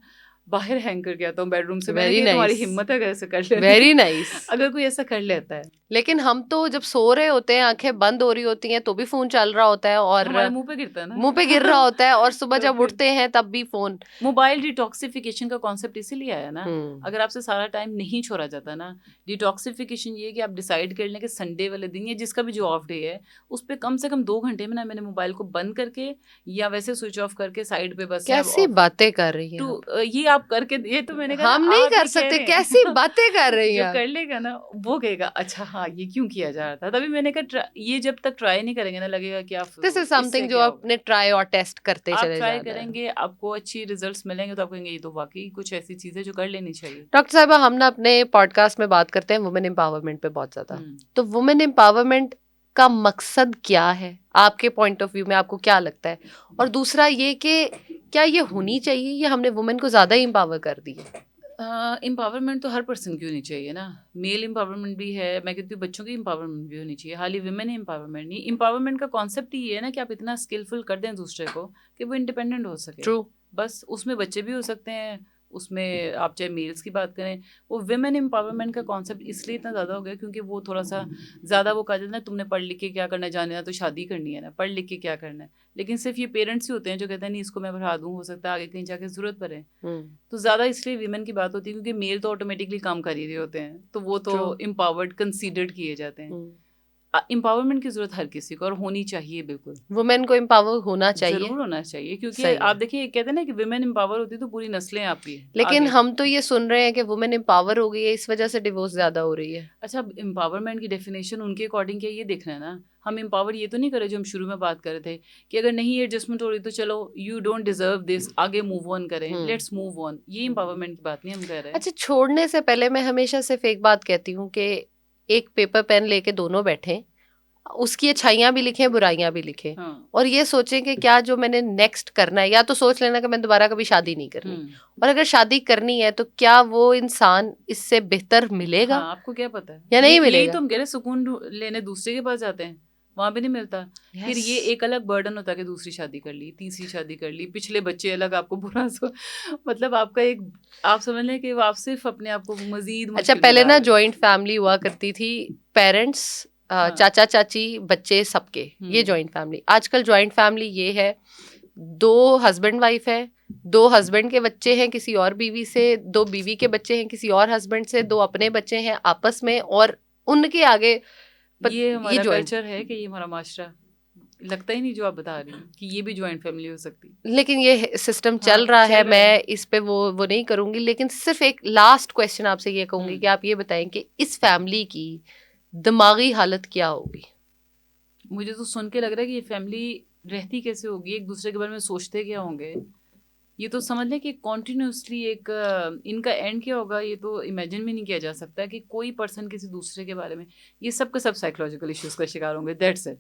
बाहर हैंग करके आता हूँ बेडरूम से। मैंने वेरी कहा तुम्हारी नाइस, हिम्मत है ऐसे कर लेने वेरी की? नाइस। अगर कोई ऐसा कर लेता है। लेकिन हम तो जब सो रहे होते हैं, आंखें बंद हो रही होती हैं, तो भी फोन चल रहा होता है, और हमारे मुंह पे गिरता है ना। मुंह पे गिर रहा होता है, और सुबह तो जब फिर उठते हैं तब भी फोन। मोबाइल डिटॉक्सिफिकेशन का कॉन्सेप्ट इसीलिए आया ना। हम्म। अगर आपसे सारा टाइम नहीं छोड़ा जाता ना, डिटॉक्सिफिकेशन ये है कि आप डिसाइड कर लें कि संडे वाले दिन या जिसका भी जो ऑफ डे है उस पे कम से कम 2 घंटे में ना मैंने मोबाइल को बंद करके या वैसे स्विच ऑफ करके साइड पे बस है अब कैसी ऑफ बातें कर रही हैं टू आप? ये आप करके, ये तो मैंने कहा ना हम नहीं आप कर ही कह सकते, रहे कैसी हैं। बातें कर रही जो हैं? कर लेगा ना वो कहेगा अच्छा हाँ ये क्यों किया जा रहा था। तभी मैंने कहा ये जब तक ट्राई नहीं करेंगे ना लगेगा कि आप दिस इज इससे समथिंग जो क्या होगा। आपने ट्राई और टेस्ट करते आप चले ट्राई जाना है। करेंगे, आपको अच्छी रिजल्ट्स मिलेंगे तो आप कहेंगे ये तो वाकई कुछ ऐसी चीज है जो कर लेनी चाहिए। डॉक्टर साहबा, हम ना अपने पॉडकास्ट में बात करते हैं वुमेन एम्पावरमेंट पे बहुत ज्यादा। हम्म तो वुमेन एम्पावरमेंट का मकसद क्या है आपके पॉइंट ऑफ व्यू में? आपको क्या लगता है? और दूसरा ये कि क्या ये होनी चाहिए, या हमने वुमेन को ज्यादा ही एम्पावर कर दिया? एम्पावरमेंट तो हर पर्सन की होनी चाहिए ना। मेल एम्पावरमेंट भी है, मैं कहती हूँ बच्चों की एम्पावरमेंट भी होनी चाहिए, हाल ही वुमेन एम्पावरमेंट नहीं। एम्पावरमेंट का कॉन्सेप्ट ही ये है ना कि आप इतना स्किलफुल कर दें दूसरे को कि वो इंडिपेंडेंट हो सके। ट्रू। बस उसमें बच्चे भी हो सकते हैं, उसमें आप चाहे मेल्स की बात करें। वो वुमेन एम्पावरमेंट का कॉन्सेप्ट इसलिए इतना ज़्यादा हो गया क्योंकि वो थोड़ा सा ज़्यादा वो कहा जाता है ना तुमने पढ़ लिख के क्या करना, जाने ना तो शादी करनी है ना, पढ़ लिख के क्या करना है। लेकिन सिर्फ ये पेरेंट्स ही होते हैं जो कहते हैं नहीं इसको मैं बढ़ा दूँ, हो सकता है आगे कहीं जाके ज़रूरत पड़े। तो ज़्यादा इसलिए वीमेन की बात होती है क्योंकि मेल तो ऑटोमेटिकली काम कर ही रहे होते हैं, तो वो तो ट्रू। एम्पावर्ड कंसीडर्ड किए जाते हैं। एम्पावरमेंट की जरूरत हर किसी को और होनी चाहिए, बिल्कुल वुमेन को एम्पावर होना चाहिए। जरूर होना चाहिए क्योंकि सही आप है। देखिए कहते हैं ना कि वुमेन एम्पावर होती है तो पूरी नस्लें आपकी लेकिन आगे। हम तो ये सुन रहे हैं कि वुमेन एम्पावर हो गई है, इस वजह से डिवोर्स ज्यादा हो रही है। अच्छा, अब एम्पावरमेंट की डेफिनेशन उनके अकॉर्डिंग क्या ये देखना है ना। हम एम्पावर ये तो नहीं करे जो हम शुरू में बात कर रहे थे कि अगर नहीं एडजस्टमेंट हो रही तो चलो यू डोंट डिजर्व दिस, आगे मूव ऑन करें, लेट्स मूव ऑन। ये एम्पावरमेंट की बात नहीं हम कर रहे हैं। अच्छा, छोड़ने से पहले मैं हमेशा सिर्फ एक बात कहती हूँ कि एक पेपर पेन लेके दोनों बैठें, उसकी अच्छाइयाँ भी लिखें, बुराइयाँ भी लिखें, हाँ। और ये सोचें कि क्या जो मैंने नेक्स्ट करना है, या तो सोच लेना कि मैं दोबारा कभी शादी नहीं करनी, और अगर शादी करनी है तो क्या वो इंसान इससे बेहतर मिलेगा हाँ, आपको क्या पता है, या नहीं यही मिलेगा? तो हम कह रहे हैं, सुकून लेने दूसरे के पास जाते हैं, वहां भी नहीं मिलता। फिर ये एक अलग बर्डन होता है कि दूसरी शादी कर ली, तीसरी शादी कर ली, पिछले बच्चे अलग, आपको बुरा सो मतलब आपका एक, आप समझ लें कि आप सिर्फ अपने आप को मजीद अच्छा, मुश्किल में पहले डाल ना रहे हैं। जॉइंट फैमिली हुआ करती थी, पेरेंट्स, चाचा चाची, बच्चे, सबके, ये जॉइंट फैमिली। आजकल जॉइंट फैमिली ये है, 2 हस्बैंड वाइफ है, 2 हस्बैंड के बच्चे हैं किसी और बीवी से, 2 बीवी के बच्चे हैं किसी और हस्बैंड से, 2 अपने बच्चे हैं आपस में, और उनके आगे ये ये हमारा जॉइंट। कल्चर है कि ये हमारा माशरा, लगता ही नहीं जो आप बता रही हैं कि ये भी ज्वाइंट फैमिली हो सकती। लेकिन ये सिस्टम हाँ, चल रहा है, चल रहा है। मैं इस पे वो नहीं करूंगी। लेकिन सिर्फ एक लास्ट क्वेश्चन आपसे ये कहूंगी कि हम्म आप ये बताएं कि इस फैमिली की दिमागी हालत क्या होगी? मुझे तो सुन के लग रहा है कि ये फैमिली रहती कैसे होगी, एक दूसरे के बारे में सोचते क्या होंगे। ये तो समझ लें कि कॉन्टिन्यूसली एक इनका एंड क्या होगा ये तो इमेजिन भी नहीं किया जा सकता कि कोई पर्सन किसी दूसरे के बारे में, ये सब के सब साइकोलॉजिकल इश्यूज का शिकार होंगे, दैट्स इट।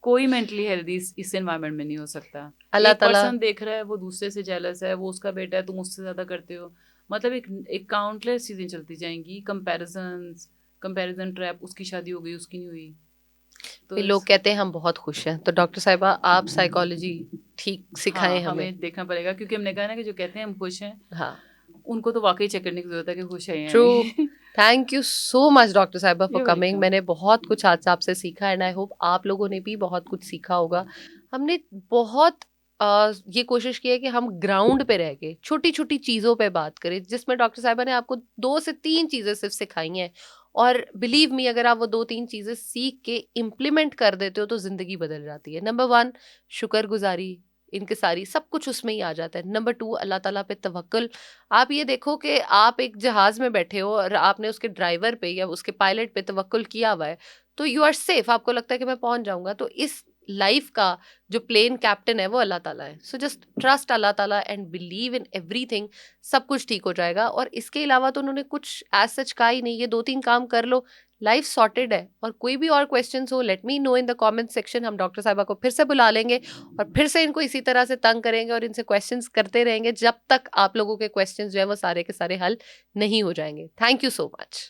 कोई मेंटली हेल्दी इस एनवायरनमेंट में नहीं हो सकता। अल्लाह एक ताला। पर्सन देख रहा है वो दूसरे से जेलस है, वो उसका बेटा है तुम उससे ज्यादा करते हो, मतलब एक काउंटलेस चीजें चलती जाएंगी, कंपैरिजन ट्रैप, उसकी शादी हो गई उसकी नहीं हुई। तो फिर लोग कहते हैं हम बहुत खुश हैं, तो डॉक्टर साहिबा आप साइकोलॉजी ठीक सिखाएं हाँ, हमें। हमें देखना पड़ेगा क्योंकि हमने कहा ना कि जो कहते हैं हम खुश हैं, हाँ, उनको तो वाकई चेक करने की जरूरत है कि खुश है या ट्रू। नहीं। Thank you so much doctor साहिबा फॉर You're कमिंग। welcome. मैंने बहुत कुछ आज से आपसे सीखा, एंड आई होप आप लोगों ने भी बहुत कुछ सीखा होगा। हमने बहुत ये कोशिश की है कि हम ग्राउंड पे रह के छोटी छोटी चीज़ों पे बात करें, जिसमें डॉक्टर साहिबा ने आपको 2 से 3 चीज़ें सिर्फ सिखाई हैं, और बिलीव मी अगर आप वो 2-3 चीज़ें सीख के इम्प्लीमेंट कर देते हो तो ज़िंदगी बदल जाती है। नंबर 1 शुक्रगुजारी, इनकिसारी, सब कुछ उसमें ही आ जाता है। नंबर 2 अल्लाह ताला पे तवक्कुल। आप ये देखो कि आप एक जहाज़ में बैठे हो और आपने उसके ड्राइवर पे या उसके पायलट पे तवक्कुल किया हुआ है, तो यू आर सेफ, आपको लगता है कि मैं पहुंच जाऊंगा। तो इस लाइफ का जो प्लेन कैप्टन है वो अल्लाह ताला है। सो जस्ट ट्रस्ट अल्लाह ताला एंड बिलीव इन एवरीथिंग, सब कुछ ठीक हो जाएगा। और इसके अलावा तो उन्होंने कुछ एज सच कहा ही नहीं, ये 2-3 काम कर लो, लाइफ सॉर्टेड है। और कोई भी और क्वेश्चंस हो, let me know in the comment section, हम डॉक्टर साहिबा को फिर से बुला लेंगे और फिर से इनको इसी तरह से तंग करेंगे और इनसे क्वेश्चंस करते रहेंगे जब तक आप लोगों के क्वेश्चंस जो है वो सारे के सारे हल नहीं हो जाएंगे। Thank you so much.